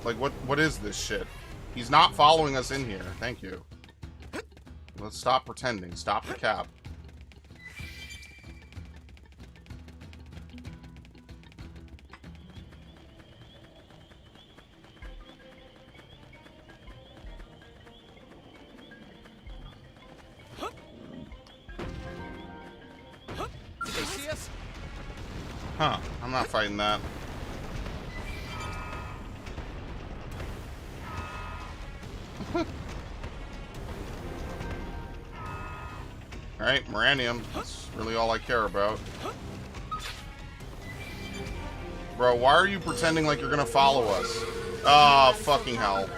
Like, what is this shit? He's not following us in here. Thank you. Let's stop pretending. Stop the cap. Did they see us? Huh. I'm not fighting that. Alright, Moranium. That's really all I care about. Bro, why are you pretending like you're gonna follow us? Ah, fucking hell.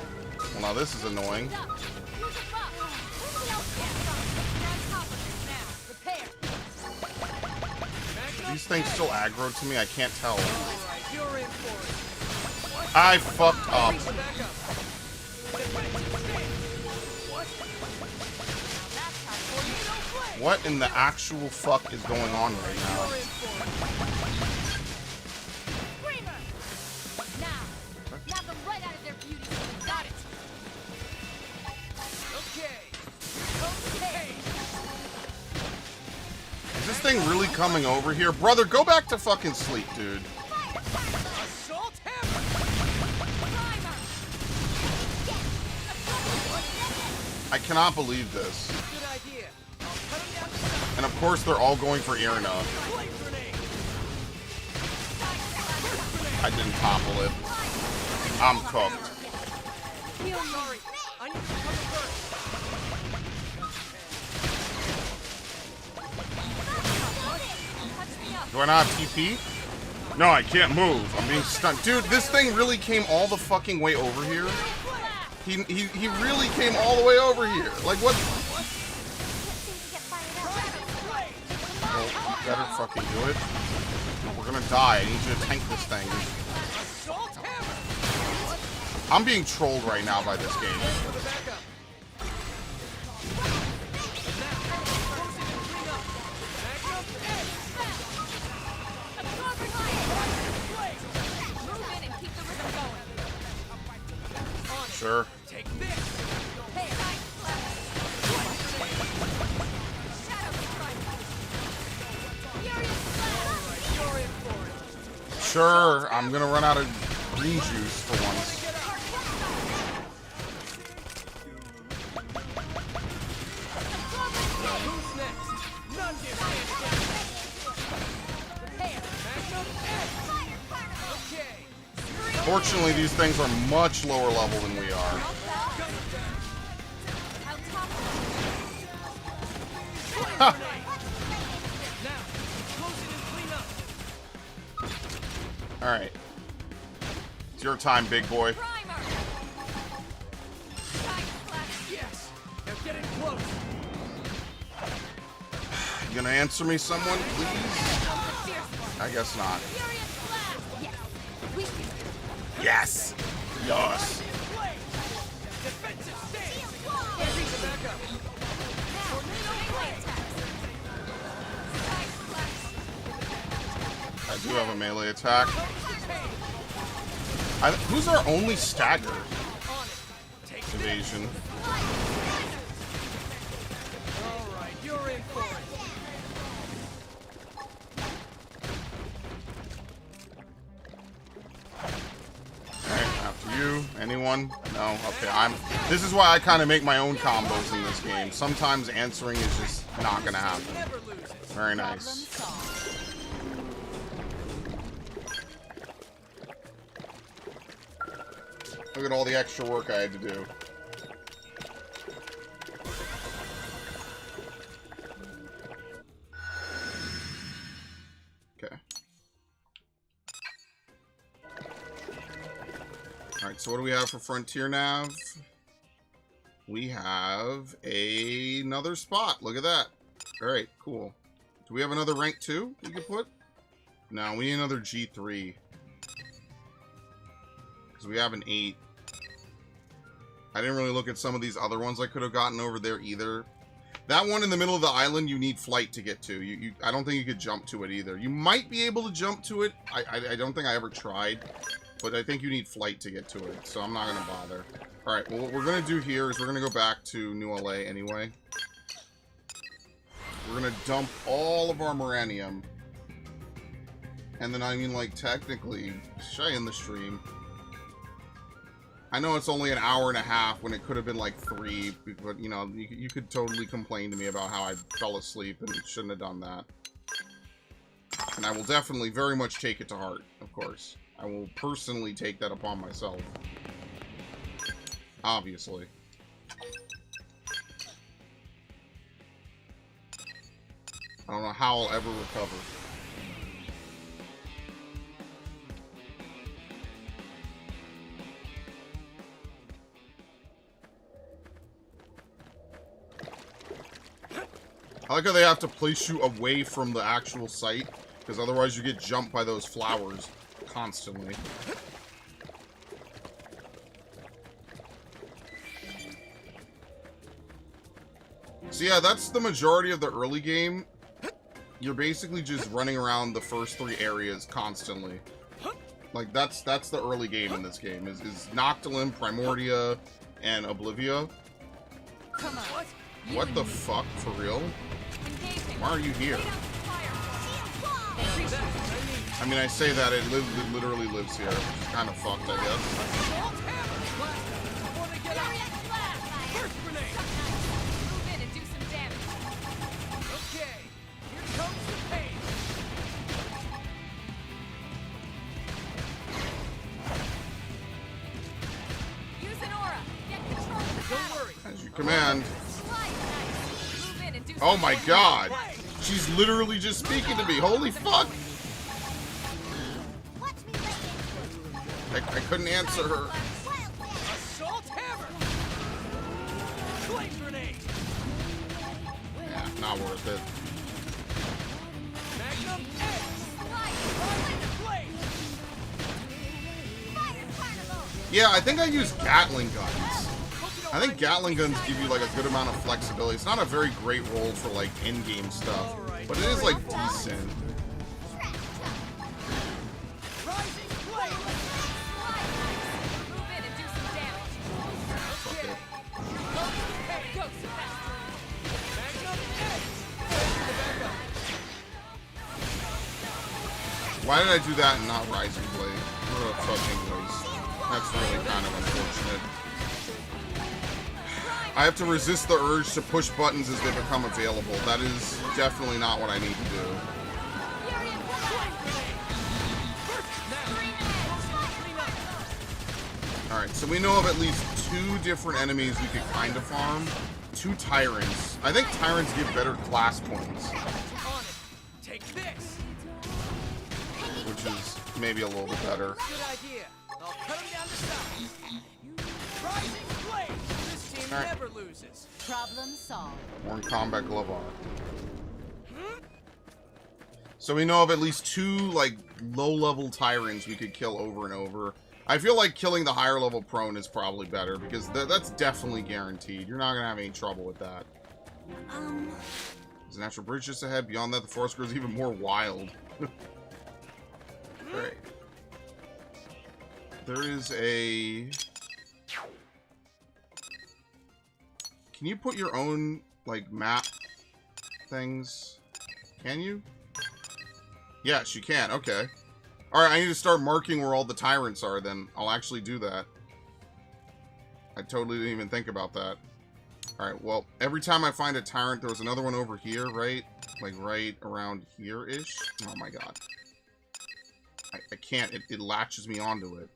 Well, now this is annoying. Are these things still aggro to me? I can't tell. Alright, you're in for it. I fucked up. Back up. What in the actual fuck is going on right now? Is this thing really coming over here? Brother, go back to fucking sleep, dude. Assault hammer. I cannot believe this. Good idea. I'll cut him down to size. And of course they're all going for Irina. Blade grenade. I didn't topple it. I'm cooked. Sorry, I need to cover first. Do I not have TP? No, I can't move. I'm being stunned. Dude, this thing really came all the fucking way over here. He really came all the way over here. Like, what? Well, you better fucking do it. We're gonna die. I need you to tank this thing. Assault hammer. I'm being trolled right now by this game. For the backup. Now, close it and clean up. Backup, edge. Move in and keep the rhythm going. Sure. Take this. You're in for it. Sure, I'm gonna run out of green juice for once. Who's next? None can stand Backup, edge. Okay. Fortunately, these things are much lower level than we are. Now, close it and clean up. Alright. It's your time, big boy. Yes. Now get in close. You gonna answer me, someone, please? I guess not. Yes! Yes! Blade. Defensive stance. Reach the backup. I do have a melee attack. Who's our only stagger? Evasion. Alright, you're in for it. Alright, after you. Anyone? No? Okay, this is why I kind of make my own combos in this game. Sometimes answering is just not gonna happen. Never loses. Very nice. Look at all the extra work I had to do. Okay. Alright, so what do we have for Frontier Nav? we have another spot. Look at that. All right, cool. Do we have another rank 2 we could put? No, we need another G3. Because we have an 8. I didn't really look at some of these other ones I could have gotten over there either. That one in the middle of the island, you need flight to get to. I don't think you could jump to it either. You might be able to jump to it. I don't think I ever tried. But I think you need flight to get to it. So I'm not going to bother. Alright, well, what we're going to do here is we're going to go back to New LA anyway. We're going to dump all of our Moranium. And then, I mean, like, technically, should I end the stream? I know it's only an hour and a half when it could have been like 3, but, you know, you could totally complain to me about how I fell asleep and shouldn't have done that. And I will definitely very much take it to heart, of course. I will personally take that upon myself. Obviously. I don't know how I'll ever recover. I like how they have to place you away from the actual site, because otherwise you get jumped by those flowers constantly. So yeah, that's the majority of the early game. You're basically just running around the first 3 areas constantly. Like, that's the early game in this game, is Noctilum, Primordia, and Oblivia. Come on. What the fuck, for real? Why are you here? I mean, I say that, it literally lives here. It's kind of fucked, I guess. Move in and do some damage. Okay, here comes the pain. Use an aura. Get control of the Don't battle. worry. As you command. Slide knife. Move in and do Oh some my damage. god! She's literally just speaking to me. Holy fuck! I couldn't answer her. Assault hammer. Flame grenade. Yeah, not worth it. Magnum X. Flame. Yeah, I think I use Gatling guns. I think Gatling guns give you like a good amount of flexibility. It's not a very great role for like in-game stuff, but it is like decent. Rising flame. Move in and do some damage. Fuck it. Go, Sebastian. Magnum X. Why did I do that and not Rising Blade? What a fucking waste. That's really kind of unfortunate. I have to resist the urge to push buttons as they become available. That is definitely not what I need to do. Alright, so we know of at least 2 different enemies we could kind of farm. 2 Tyrants. I think Tyrants give better class points, On it. Take this. which is maybe a little bit better. Good idea. I'll cut him down to size. Rising flame. This team All right. never loses. Problem solved. Worn combat glove on. So we know of at least 2, like, low-level Tyrants we could kill over and over. I feel like killing the higher-level prone is probably better, because that's definitely guaranteed. You're not going to have any trouble with that. There's a natural bridge just ahead. Beyond that, the forest grows even more wild. Great. There is a... Can you put your own, like, map things? Can you? Yes, you can. Okay. Alright, I need to start marking where all the Tyrants are, then. I'll actually do that. I totally didn't even think about that. Alright, well, every time I find a Tyrant, there was another one over here, right? Like, right around here-ish? Oh my god. I can't. It latches me onto it.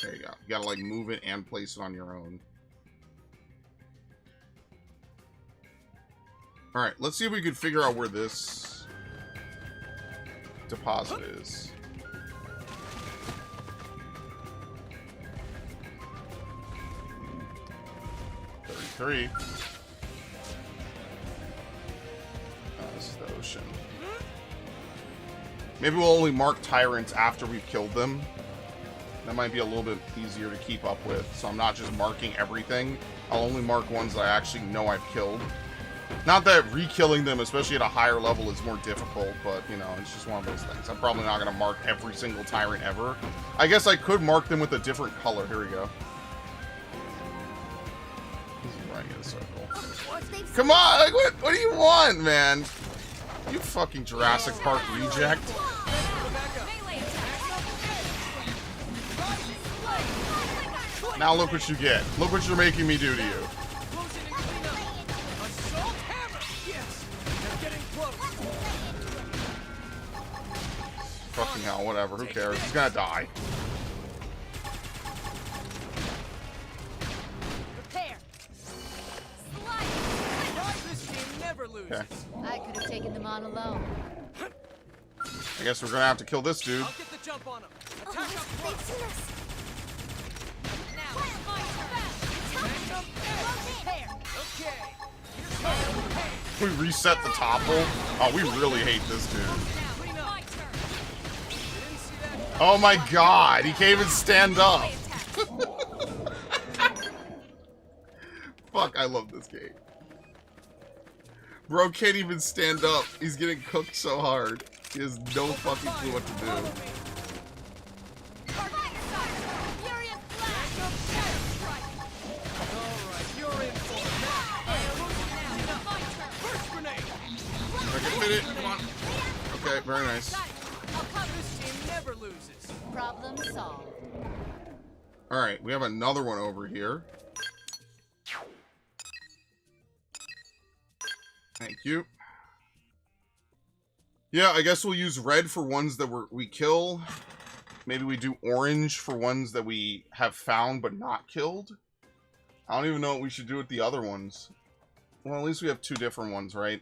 There you go. You gotta, like, move it and place it on your own. Alright, let's see if we can figure out where this deposit is. 3. This is the ocean. Maybe we'll only mark tyrants after we've killed them. That might be a little bit easier to keep up with. So I'm not just marking everything. I'll only mark ones that I actually know I've killed. Not that re-killing them, especially at a higher level, is more difficult, but, you know, it's just one of those things. I'm probably not going to mark every single tyrant ever. I guess I could mark them with a different color. Here we go. This is running in a circle. Come on! Like, what do you want, man? You fucking Jurassic Park reject. Now look what you get. Look what you're making me do to you. Fucking hell, whatever. Who cares? He's gonna die. Okay. I could have taken them on alone. I guess we're gonna have to kill this dude. I'll get the jump on him. Attack up close. We reset the topple. Oh, we really hate this dude. Oh my god, he can't even stand up. Fuck, I love this game. Bro can't even stand up. He's getting cooked so hard. He has no fucking clue what to do. I can fit it. Come on. Okay, very nice. This team never loses. Problem solved. Alright, we have another one over here. Thank you. Yeah, I guess we'll use red for ones that we kill. Maybe we do orange for ones that we have found but not killed. I don't even know what we should do with the other ones. Well, at least we have 2 different ones, right?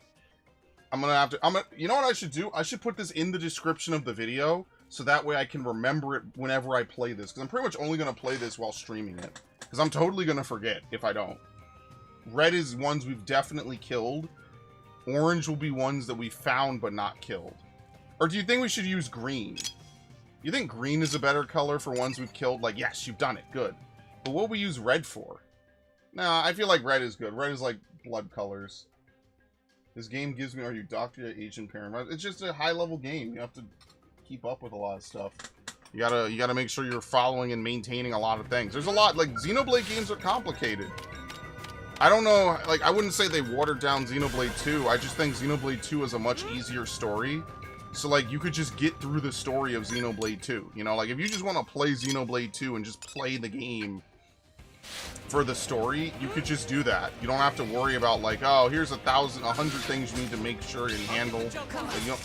You know what I should do? I should put this in the description of the video, so that way I can remember it whenever I play this. Because I'm pretty much only going to play this while streaming it. Because I'm totally going to forget if I don't. Red is ones we've definitely killed. Orange will be ones that we found but not killed. Or do you think we should use green? You think green is a better color for ones we've killed? Like, yes, you've done it. Good. But what we use red for? Nah, I feel like red is good. Red is like blood colors. This game gives me, are you Doctor, Agent, Parent? It's just a high-level game. You have to keep up with a lot of stuff. You gotta make sure you're following and maintaining a lot of things. There's a lot, like, Xenoblade games are complicated. I don't know, like, I wouldn't say they watered down Xenoblade 2. I just think Xenoblade 2 is a much easier story. So, like, you could just get through the story of Xenoblade 2. You know, like, if you just want to play Xenoblade 2 and just play the game for the story, you could just do that. You don't have to worry about, like, oh, here's 100 things you need to make sure and handle. Like, you know,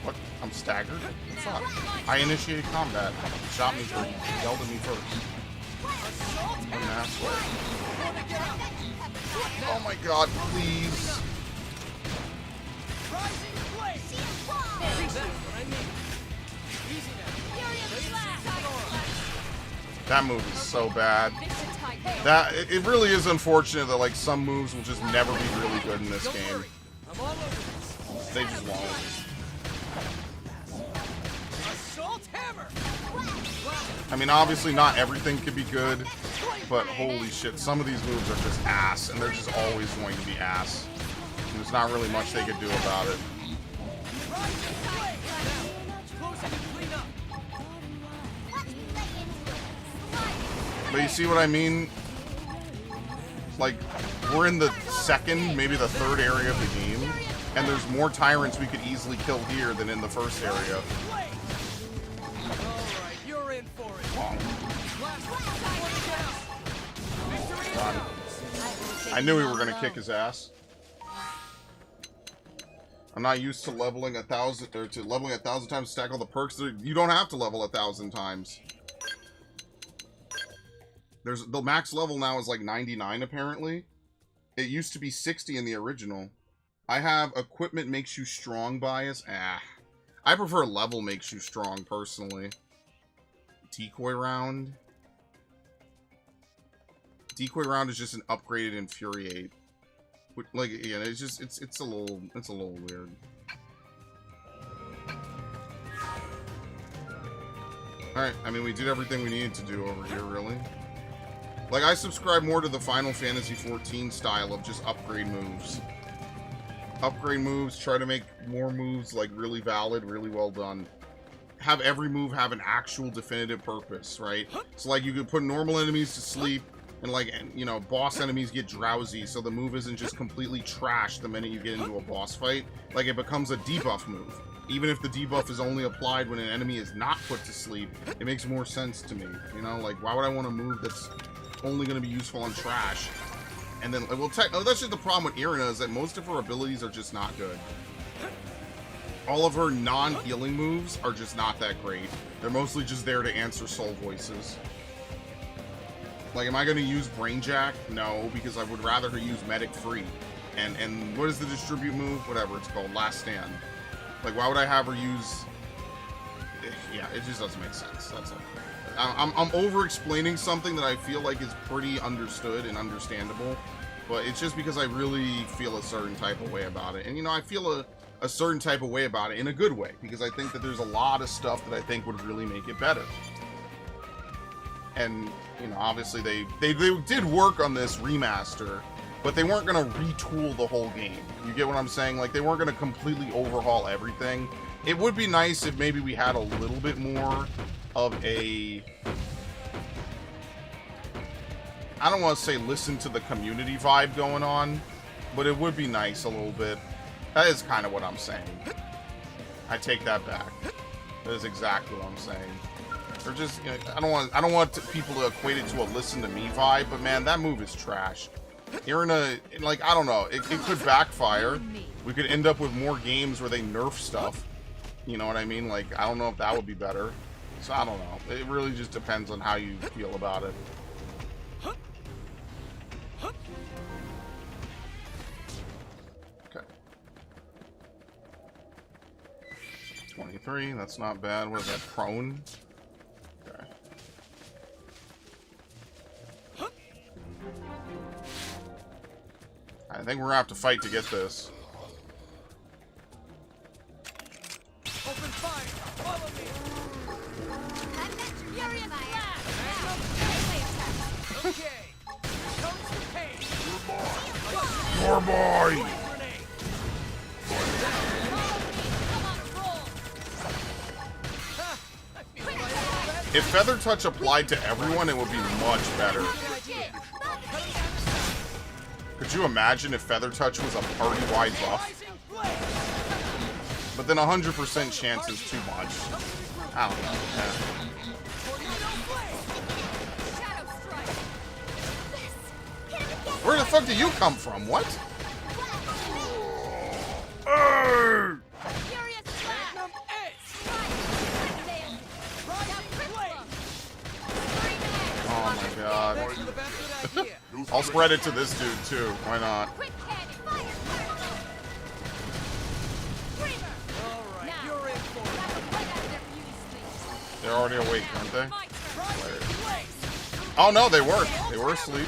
what? I'm staggered? Fuck. I initiated combat. Shot me first. Yelled at me first. What an asshole. Oh my god, please. That move is so bad. It really is unfortunate that, like, some moves will just never be really good in this game. They just won't. I mean, obviously not everything could be good, but holy shit, some of these moves are just ass, and they're just always going to be ass. And there's not really much they could do about it. But you see what I mean? Like, we're in the second, maybe the third area of the game, and there's more tyrants we could easily kill here than in the first area. I knew we were gonna kick his ass. I'm not used to leveling 1,000 or to leveling 1,000 times to stack all the perks. You don't have to level 1,000 times. There's the max level now is like 99 apparently. It used to be 60 in the original. I have equipment makes you strong bias. I prefer level makes you strong personally. Decoy round. Decoy round is just an upgraded infuriate. Like, yeah, it's just it's a little weird. Alright, I mean, we did everything we needed to do over here, really. Like, I subscribe more to the Final Fantasy XIV style of just upgrade moves. Upgrade moves, try to make more moves, like, really valid, really well done. Have every move have an actual definitive purpose, right? So, like, you could put normal enemies to sleep, and, like, you know, boss enemies get drowsy, so the move isn't just completely trash the minute you get into a boss fight. Like, it becomes a debuff move. Even if the debuff is only applied when an enemy is not put to sleep, it makes more sense to me. You know, like, why would I want a move that's only going to be useful on trash? And then, well, that's just the problem with Irina, is that most of her abilities are just not good. All of her non-healing moves are just not that great. They're mostly just there to answer soul voices. Like, am I going to use Brainjack? No, because I would rather her use Medic Free. And what is the distribute move? Whatever it's called, Last Stand. Like, why would I have her use... Yeah, it just doesn't make sense. That's all. I'm over-explaining something that I feel like is pretty understood and understandable, but it's just because I really feel a certain type of way about it. And, you know, I feel a certain type of way about it in a good way, because I think that there's a lot of stuff that I think would really make it better. And, you know, obviously they did work on this remaster, but they weren't going to retool the whole game. You get what I'm saying? Like, they weren't going to completely overhaul everything. It would be nice if maybe we had a little bit more of a... I don't want to say listen to the community vibe going on, but it would be nice a little bit. That is kind of what I'm saying. I take that back. That is exactly what I'm saying. Or just, you know, I don't want people to equate it to a listen to me vibe, but man, that move is trash. Irina, like, I don't know, it could backfire. We could end up with more games where they nerf stuff. You know what I mean? Like, I don't know if that would be better. So I don't know. It really just depends on how you feel about it. Okay. 23, that's not bad. Where's that? Prone? Okay. I think we're gonna have to fight to get this. Open fire! Follow me! Okay. Comes the pain. Your boy! If Feather Touch applied to everyone, it would be much better. Could you imagine if Feather Touch was a party-wide buff? But then 100% chance is too much. I don't know. Where the fuck do you come from? What? Oh my god. I'll spread it to this dude too. Why not? They're already awake, aren't they? Oh no, they weren't. They were asleep.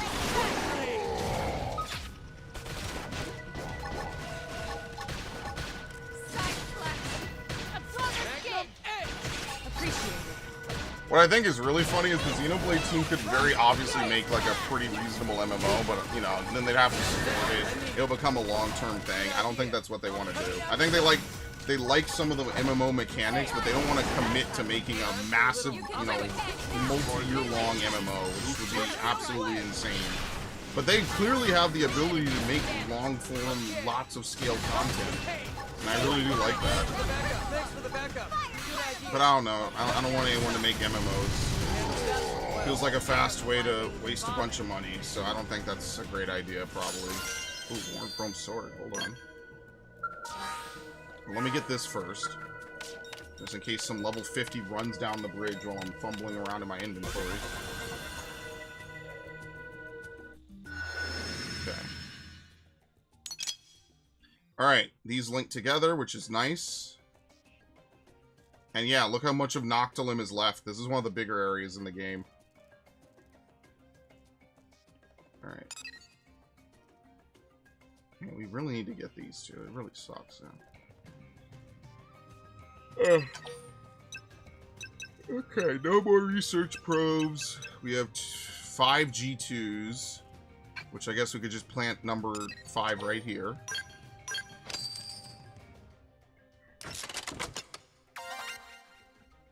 What I think is really funny is the Xenoblade team could very obviously make like a pretty reasonable MMO, but you know, then they'd have to support it. It'll become a long-term thing. I don't think that's what they want to do. I think they like some of the MMO mechanics, but they don't want to commit to making a massive, you know, multi-year-long MMO, which would be absolutely insane. But they clearly have the ability to make long-form, lots of scale content, and I really do like that. But I don't know. I don't want anyone to make MMOs. Feels like a fast way to waste a bunch of money, so I don't think that's a great idea, probably. Ooh, Warren Chrome Sword. Hold on. Let me get this first. Just in case some level 50 runs down the bridge while I'm fumbling around in my inventory. Okay. Alright, these link together, which is nice. And yeah, look how much of Noctilim is left. This is one of the bigger areas in the game. Alright. Yeah, we really need to get these two. It really sucks. Okay, no more research probes. We have 5 G2s, which I guess we could just plant number 5 right here.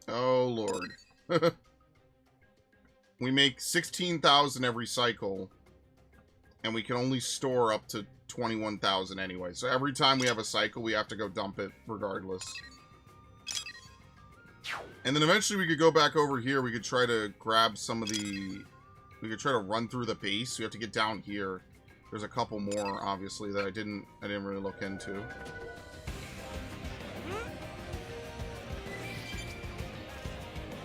Oh, Lord. We make 16,000 every cycle, and we can only store up to 21,000 anyway. So every time we have a cycle, we have to go dump it regardless. And then eventually we could go back over here. We could try to grab some of the... We could try to run through the base. We have to get down here. There's a couple more, obviously, that I didn't really look into.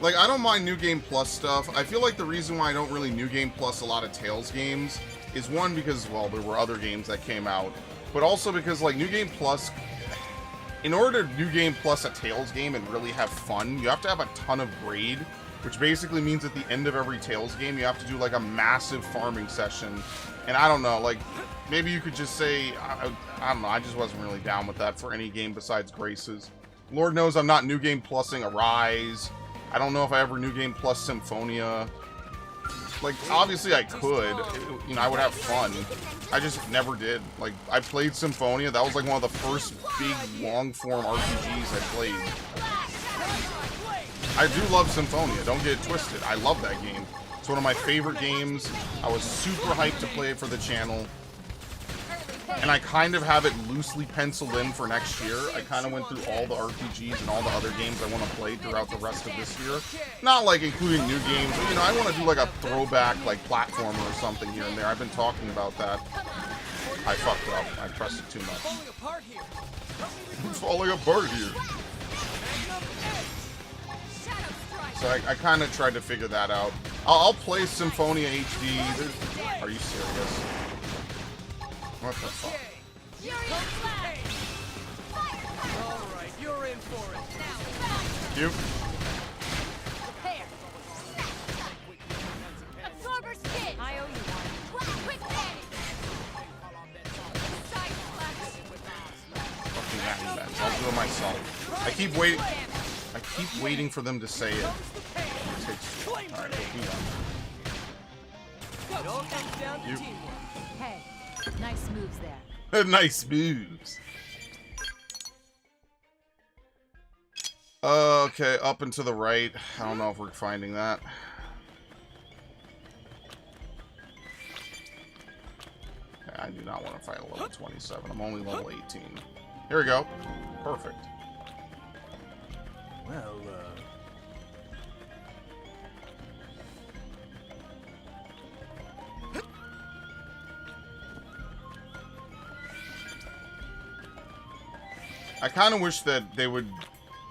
Like, I don't mind New Game Plus stuff. I feel like the reason why I don't really New Game Plus a lot of Tales games is, one, because, well, there were other games that came out, but also because, like, New Game Plus, in order to New Game Plus a Tales game and really have fun, you have to have a ton of grade, which basically means at the end of every Tales game, you have to do, like, a massive farming session. And I don't know, like, maybe you could just say, I don't know, I just wasn't really down with that for any game besides Graces. Lord knows I'm not New Game Plusing Arise. I don't know if I ever New Game Plus Symphonia. Like, obviously I could. You know, I would have fun. I just never did. Like, I played Symphonia. That was like one of the first big, long-form RPGs I played. I do love Symphonia. Don't get it twisted. I love that game. It's one of my favorite games. I was super hyped to play it for the channel. And I kind of have it loosely penciled in for next year. I kind of went through all the RPGs and all the other games I want to play throughout the rest of this year. Not like including new games, but you know, I want to do like a throwback like platformer or something here and there. I've been talking about that. I fucked up. I pressed it too much. I'm falling apart here. So I kind of tried to figure that out. I'll play Symphonia HD. Are you serious? What the fuck? Alright, you're in for it. You? Absorber skin. I owe you one. Quick damage. Side flash. Fucking Hattie Bench. I'll do it myself. I keep waiting for them to say it. Alright, we'll do that. It all comes down to You. teamwork. Hey, nice moves there. Nice moves. Okay, up and to the right. I don't know if we're finding that. Okay, I do not want to fight a level 27. I'm only level 18. Here we go. Perfect. Well, I kind of wish that they would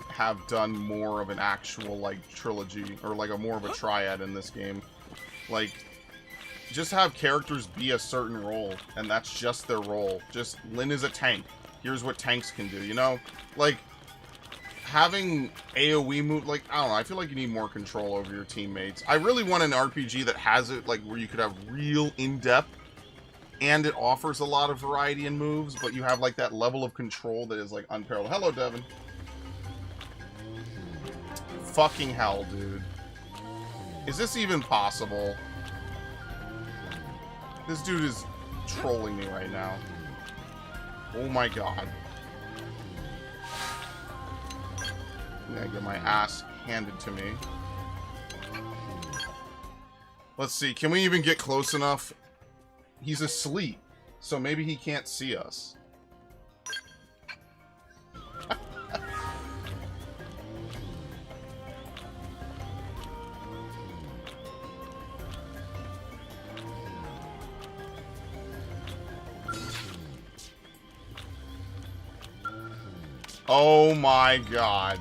have done more of an actual, like, trilogy, or, like, more of a triad in this game. Like, just have characters be a certain role, and that's just their role. Just, Lyn is a tank. Here's what tanks can do, you know? Like, having AoE move, like, I don't know, I feel like you need more control over your teammates. I really want an RPG that has it, like, where you could have real in-depth, and it offers a lot of variety in moves, but you have, like, that level of control that is, like, unparalleled. Hello, Devin. Fucking hell, dude. Is this even possible? This dude is trolling me right now. Oh my god. I'm gonna get my ass handed to me. Let's see, can we even get close enough? He's asleep, so maybe he can't see us. Oh my god.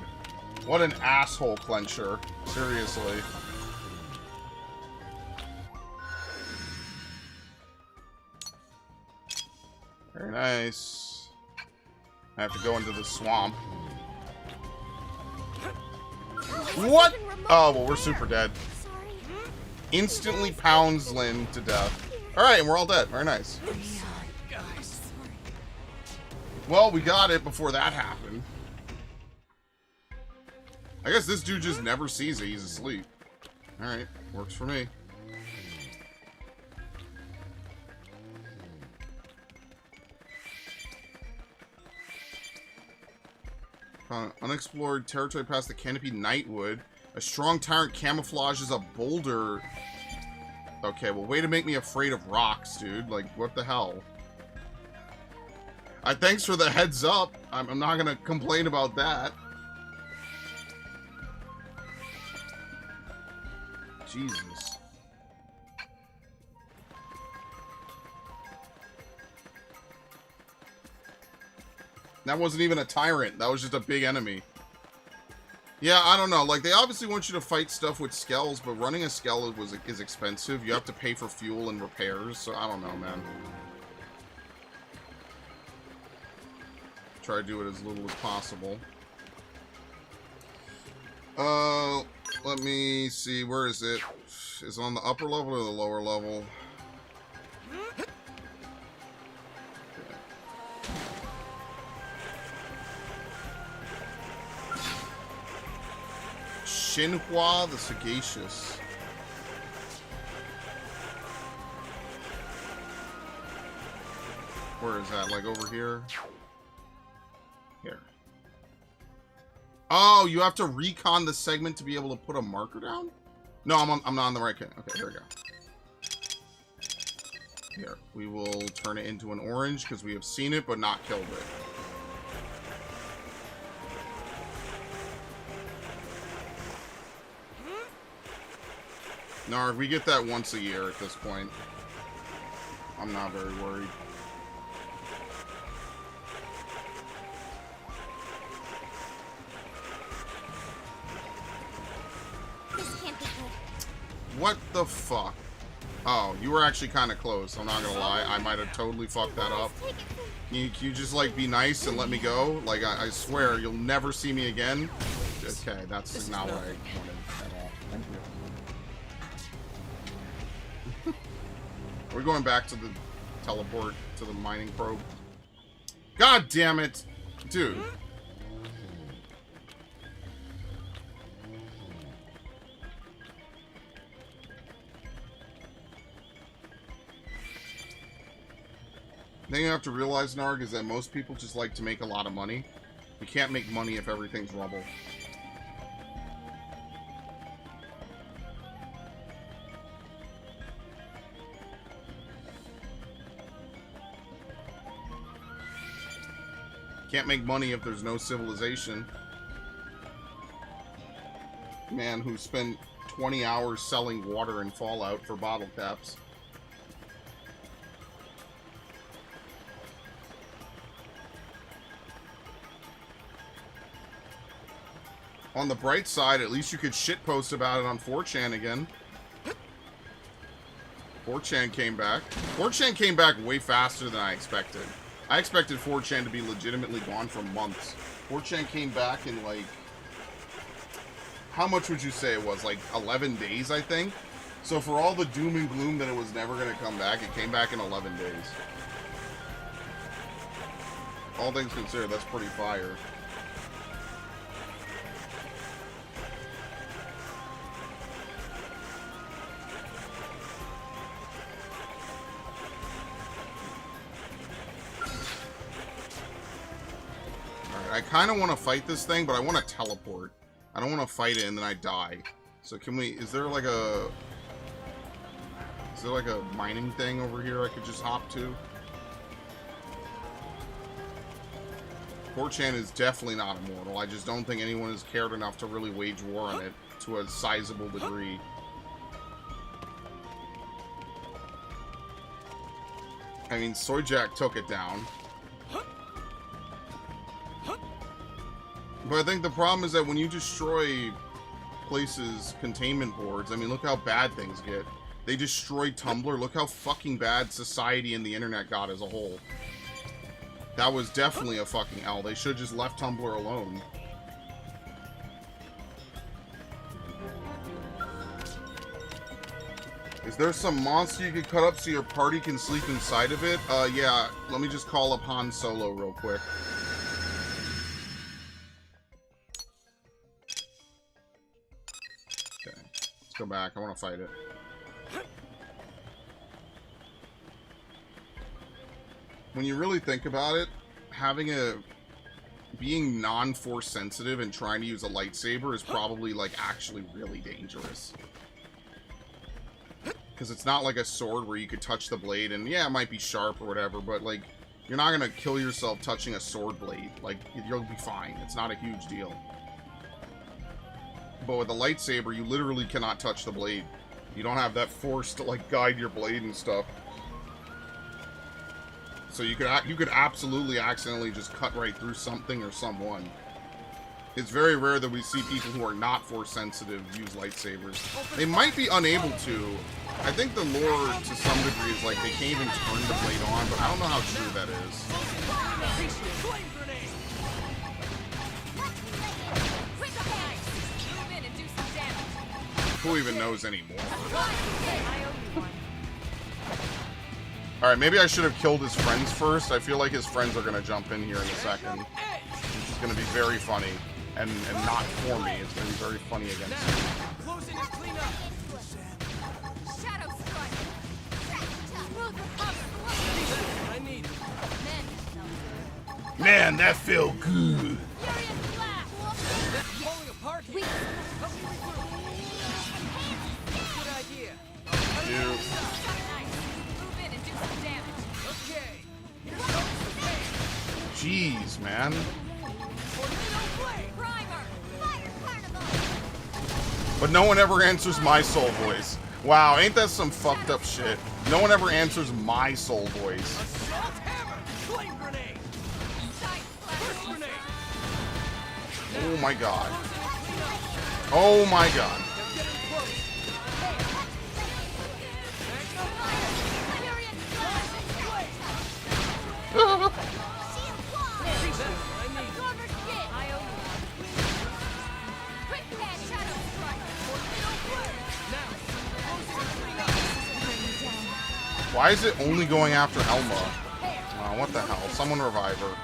What an asshole clencher. Seriously. Very nice. I have to go into the swamp. What? Oh, well, we're super dead. Instantly pounds Lyn to death. Alright, and we're all dead. Very nice. Guys. Well, we got it before that happened. I guess this dude just never sees it. He's asleep. Alright, works for me. Unexplored territory past the canopy Nightwood. A strong tyrant camouflages a boulder. Okay, well, way to make me afraid of rocks, dude. Like, what the hell? Thanks for the heads up. I'm not gonna complain about that. Jesus. That wasn't even a tyrant. That was just a big enemy. Yeah, I don't know. Like, they obviously want you to fight stuff with skells, but running a skell is expensive. You have to pay for fuel and repairs, so I don't know, man. Try to do it as little as possible. Let me see. Where is it? Is it on the upper level or the lower level? Xinhua the Sagacious. Where is that? Like over here? Here. Oh, you have to recon the segment to be able to put a marker down? No, I'm not on the right. Okay, here we go. Here, we will turn it into an orange because we have seen it but not killed it. No, we get that once a year at this point. I'm not very worried. This can't be good. What the fuck? Oh, you were actually kind of close. I'm not gonna lie. I might have totally fucked that up. Can you just, like, be nice and let me go? Like, I swear, you'll never see me again. Okay, that's not what I wanted at all. Thank you. We're going back to the teleport to the mining probe. God damn it, dude. The thing you have to realize, Narg, is that most people just like to make a lot of money. You can't make money if everything's rubble. Can't make money if there's no civilization. Man who spent 20 hours selling water in Fallout for bottle caps. On the bright side, at least you could shitpost about it on 4chan again. 4chan came back. 4chan came back way faster than I expected. I expected 4chan to be legitimately gone for months. 4chan came back in, like... How much would you say it was? Like, 11 days, I think? So for all the doom and gloom that it was never going to come back, it came back in 11 days. All things considered, that's pretty fire. I kind of want to fight this thing, but I want to teleport. I don't want to fight it and then I die. So can we... Is there like a mining thing over here I could just hop to? 4chan is definitely not immortal. I just don't think anyone has cared enough to really wage war on it to a sizable degree. I mean, Soyjack took it down. But I think the problem is that when you destroy places' containment boards, I mean, look how bad things get. They destroyed Tumblr. Look how fucking bad society and the internet got as a whole. That was definitely a fucking L. They should have just left Tumblr alone. Is there some monster you could cut up so your party can sleep inside of it? Yeah. Let me just call up Han Solo real quick. Okay. Let's go back. I want to fight it. When you really think about it, being non-force sensitive and trying to use a lightsaber is probably, like, actually really dangerous. Because it's not like a sword where you could touch the blade, and yeah, it might be sharp or whatever, but, like, you're not gonna kill yourself touching a sword blade. Like, you'll be fine. It's not a huge deal. But with a lightsaber, you literally cannot touch the blade. You don't have that force to, like, guide your blade and stuff. So you could absolutely accidentally just cut right through something or someone. It's very rare that we see people who are not force sensitive use lightsabers. They might be unable to. I think the lore to some degree is like they can't even turn the blade on, but I don't know how true that is. Who even knows anymore? Alright, maybe I should have killed his friends first. I feel like his friends are going to jump in here in a second. Which is going to be very funny. And not for me. It's going to be very funny against me. Man, that felt good. Dude. Jeez, man. But no one ever answers my soul voice. Wow, ain't that some fucked up shit? No one ever answers my soul voice. Oh my god. Oh my god. Why is it only going after Elma? Oh, what the hell? Someone revive her.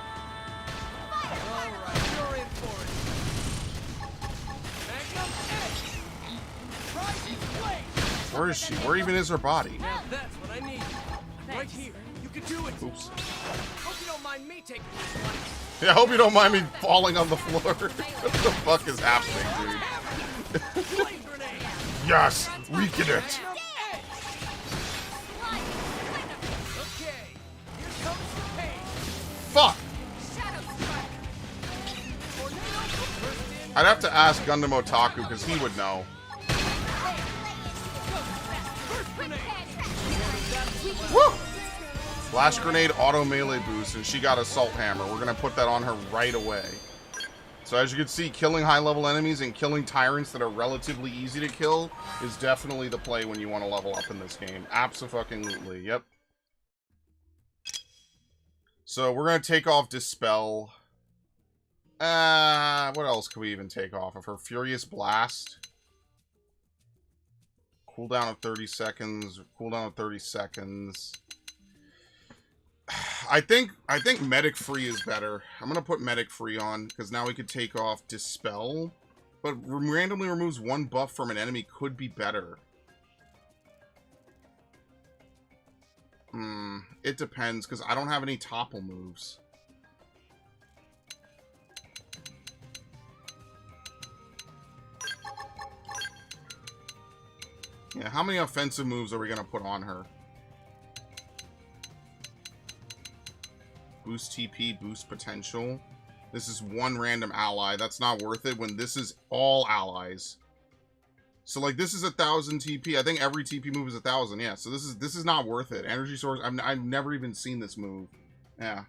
Where is she? Where even is her body? That's what I need. Right here. You can do it. Oops. Hope you don't mind me taking this one. Yeah, I hope you don't mind me falling on the floor. What the fuck is happening, dude? Yes, weaken it. Fuck! I'd have to ask Gundam Otaku, because he would know. Woo! Flash grenade, auto melee boost, and she got assault hammer. We're gonna put that on her right away. So as you can see, killing high-level enemies and killing tyrants that are relatively easy to kill is definitely the play when you want to level up in this game. Abso-fucking-lutely, yep. So we're gonna take off Dispel. What else can we even take off of her? Furious Blast. Cooldown of 30 seconds. Cooldown of 30 seconds. I think Medic Free is better. I'm gonna put Medic Free on because now we could take off Dispel, but randomly removes one buff from an enemy could be better. It depends because I don't have any topple moves. Yeah, how many offensive moves are we gonna put on her? Boost TP, boost potential. This is one random ally. That's not worth it when this is all allies. So like this is 1,000 TP. I think every TP move is 1,000. Yeah. So this is not worth it. Energy source. I've never even seen this move. Yeah.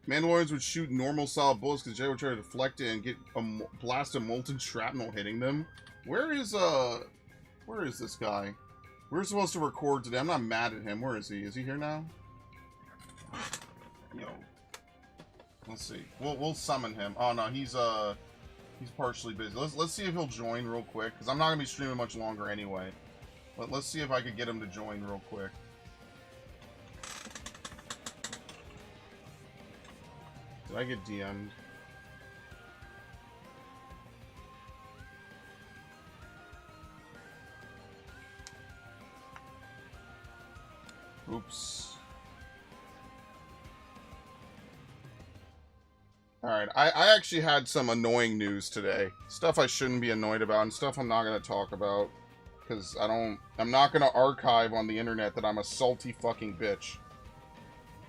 Mandalorians would shoot normal solid bullets because Jedi would try to deflect it and get a blast of molten shrapnel hitting them. Where is this guy? We're supposed to record today. I'm not mad at him. Where is he? Is he here now? Yo. Let's see. We'll summon him. Oh no, he's partially busy. Let's see if he'll join real quick because I'm not gonna be streaming much longer anyway. Let's see if I could get him to join real quick. Did I get DM'd? Oops. Alright, I actually had some annoying news today. Stuff I shouldn't be annoyed about, and stuff I'm not going to talk about. Because I'm not going to archive on the internet that I'm a salty fucking bitch.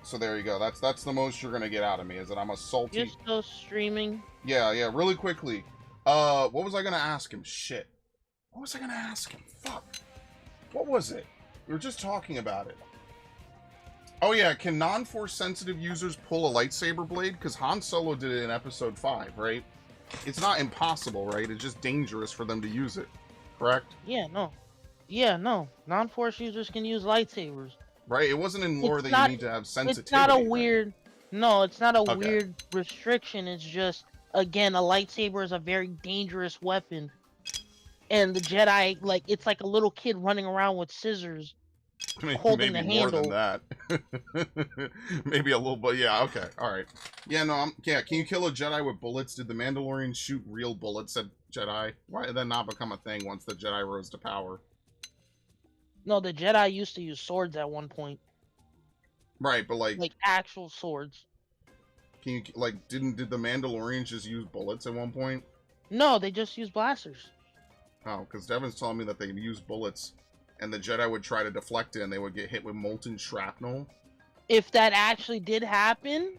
So there you go. That's the most you're going to get out of me, is that I'm a salty... You're still streaming? Yeah, really quickly. What was I going to ask him? Shit. What was I going to ask him? Fuck. What was it? We were just talking about it. Oh yeah, can non-force sensitive users pull a lightsaber blade? Because Han Solo did it in episode 5, right? It's not impossible, right? It's just dangerous for them to use it. Correct? Yeah, no. Yeah, no. Non-force users can use lightsabers. Right? It wasn't in lore that you need to have sensitivity. It's not a right? weird... No, it's not a weird restriction. It's just, again, a lightsaber is a very dangerous weapon. And the Jedi, like, it's like a little kid running around with scissors. Holding Maybe the more handle. than that. Maybe a little bit. Yeah, okay. Alright. Yeah, no, yeah, can you kill a Jedi with bullets? Did the Mandalorian shoot real bullets at Jedi? Why did that not become a thing once the Jedi rose to power? No, the Jedi used to use swords at one point. Right, but like actual swords. Can you, like, did the Mandalorians just use bullets at one point? No, they just use blasters. Oh, because Devin's telling me that they use bullets, and the Jedi would try to deflect it, and they would get hit with molten shrapnel. If that actually did happen,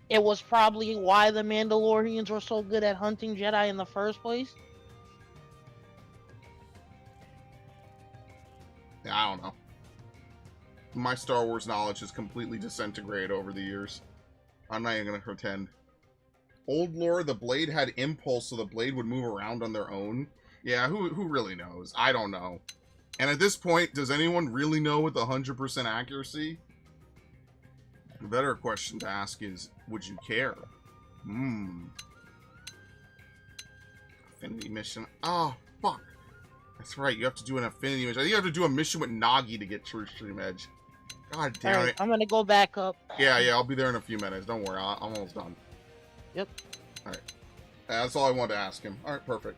it was probably why the Mandalorians were so good at hunting Jedi in the first place. Yeah, I don't know. My Star Wars knowledge has completely disintegrated over the years. I'm not even going to pretend. Old lore, the blade had impulse, so the blade would move around on their own. Yeah, who really knows? I don't know. And at this point, does anyone really know with 100% accuracy? The better question to ask is, would you care? Affinity mission. Oh, fuck. That's right, you have to do an affinity mission. I think you have to do a mission with Nagi to get True Stream Edge. God damn Alright, it. I'm gonna go back up. Yeah, I'll be there in a few minutes. Don't worry, I'm almost done. Yep. Alright. That's all I wanted to ask him. Alright, perfect.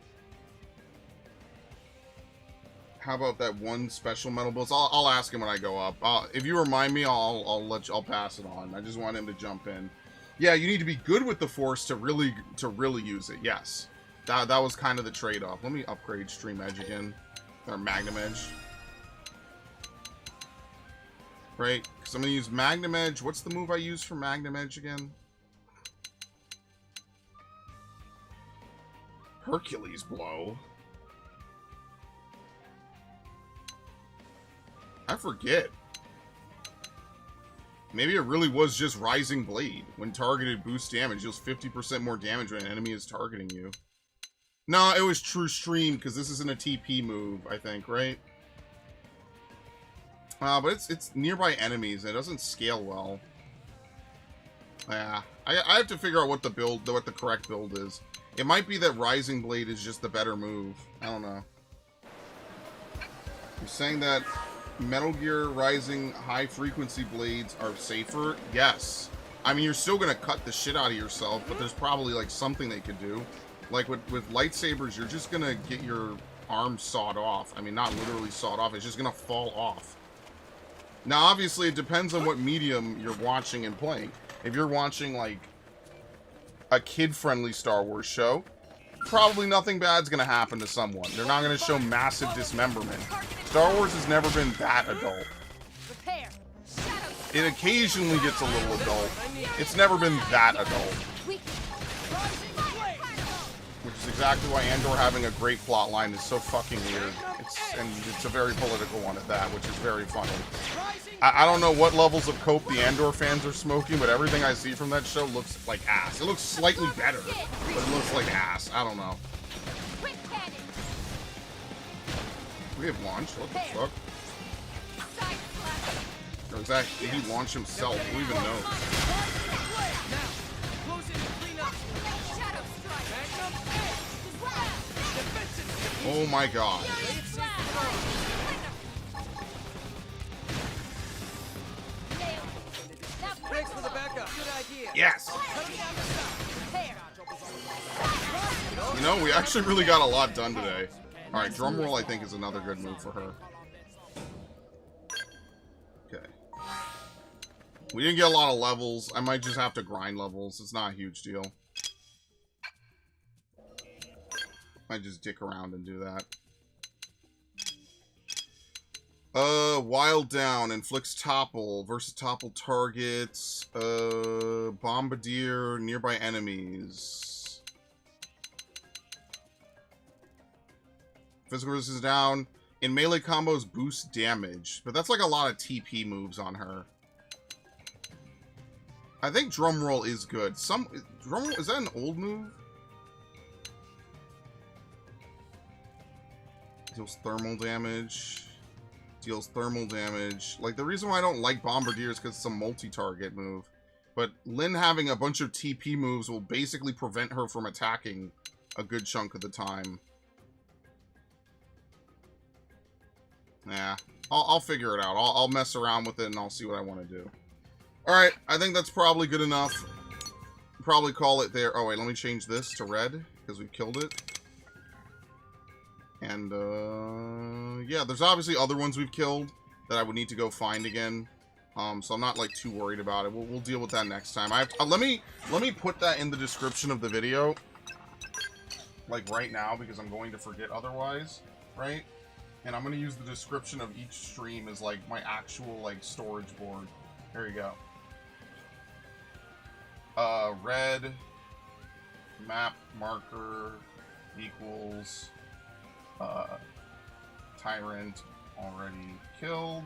How about that one special metal boss? I'll ask him when I go up. If you remind me, I'll pass it on. I just want him to jump in. Yeah, you need to be good with the Force to really use it. Yes, that was kind of the trade-off. Let me upgrade Stream Edge again, or Magnum Edge. Right, because I'm gonna use Magnum Edge. What's the move I use for Magnum Edge again? Hercules Blow. I forget. Maybe it really was just Rising Blade. When targeted, boost damage. Deals 50% more damage when an enemy is targeting you. No, it was True Stream, because this isn't a TP move, I think, right? But it's nearby enemies, and it doesn't scale well. Yeah, I have to figure out what the correct build is. It might be that Rising Blade is just the better move. I don't know. You're saying that Metal Gear Rising high-frequency blades are safer? Yes. I mean, you're still going to cut the shit out of yourself, but there's probably, like, something they could do. Like, with lightsabers, you're just going to get your arm sawed off. I mean, not literally sawed off. It's just going to fall off. Now, obviously, it depends on what medium you're watching and playing. If you're watching, like, a kid-friendly Star Wars show, probably nothing bad's going to happen to someone. They're not going to show massive dismemberment. Star Wars has never been that adult. It occasionally gets a little adult. It's never been that adult. Which is exactly why Andor having a great plot line is so fucking weird. It's a very political one at that, which is very funny. I don't know what levels of coke the Andor fans are smoking, but everything I see from that show looks like ass. It looks slightly better, but it looks like ass. I don't know. We have launched? What the fuck? Or is that, did he launch himself? Who even knows? Oh my god. Good idea. Yes. Cut him down the side. You know, we actually really got a lot done today. Alright, drum roll I think is another good move for her. Okay. We didn't get a lot of levels. I might just have to grind levels. It's not a huge deal. Might just dick around and do that. Wild Down, inflicts topple, versus topple targets, bombardier nearby enemies. Physical resistance down. In melee combos, boost damage. But that's like a lot of TP moves on her. I think drum roll is good. Drum roll, is that an old move? Deals thermal damage. Deals thermal damage. Like, the reason why I don't like Bombardier is because it's a multi-target move. But Lynn having a bunch of TP moves will basically prevent her from attacking a good chunk of the time. Yeah. I'll figure it out. I'll mess around with it and I'll see what I want to do. Alright, I think that's probably good enough. Probably call it there. Oh, wait, let me change this to red, because we killed it. And, yeah, there's obviously other ones we've killed that I would need to go find again. So I'm not, like, too worried about it. We'll deal with that next time. Let me put that in the description of the video, like, right now, because I'm going to forget otherwise, right? And I'm going to use the description of each stream as, like, my actual, like, storage board. There you go. Red map marker equals Tyrant already killed.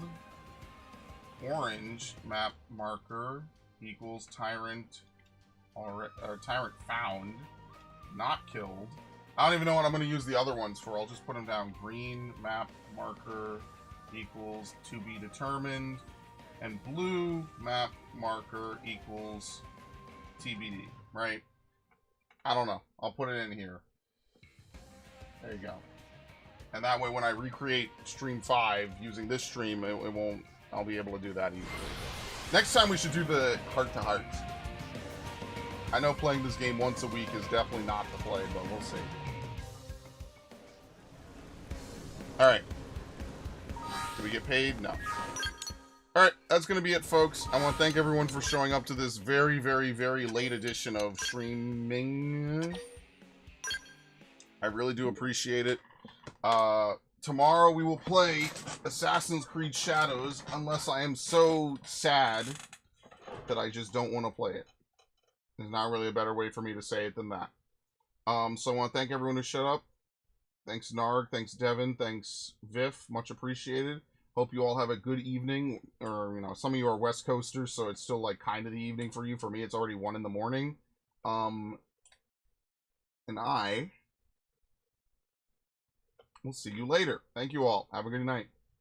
Orange map marker equals Tyrant Tyrant found, not killed. I don't even know what I'm going to use the other ones for. I'll just put them down. Green map marker equals to be determined. And blue map marker equals TBD, right? I don't know. I'll put it in here. There you go. And that way when I recreate stream 5 using this stream, it won't, I'll be able to do that easily. Next time we should do the heart-to-heart. I know playing this game once a week is definitely not the play, but we'll see. Alright. Did we get paid? No. Alright, that's going to be it, folks. I want to thank everyone for showing up to this very, very, very late edition of streaming. I really do appreciate it. Tomorrow we will play Assassin's Creed Shadows, unless I am so sad that I just don't want to play it. There's not really a better way for me to say it than that. So I want to thank everyone who showed up. Thanks, Narg. Thanks, Devin. Thanks, Viff. Much appreciated. Hope you all have a good evening. Or, you know, some of you are West Coasters, so it's still, like, kind of the evening for you. For me, it's already 1 in the morning. And I will see you later. Thank you all. Have a good night.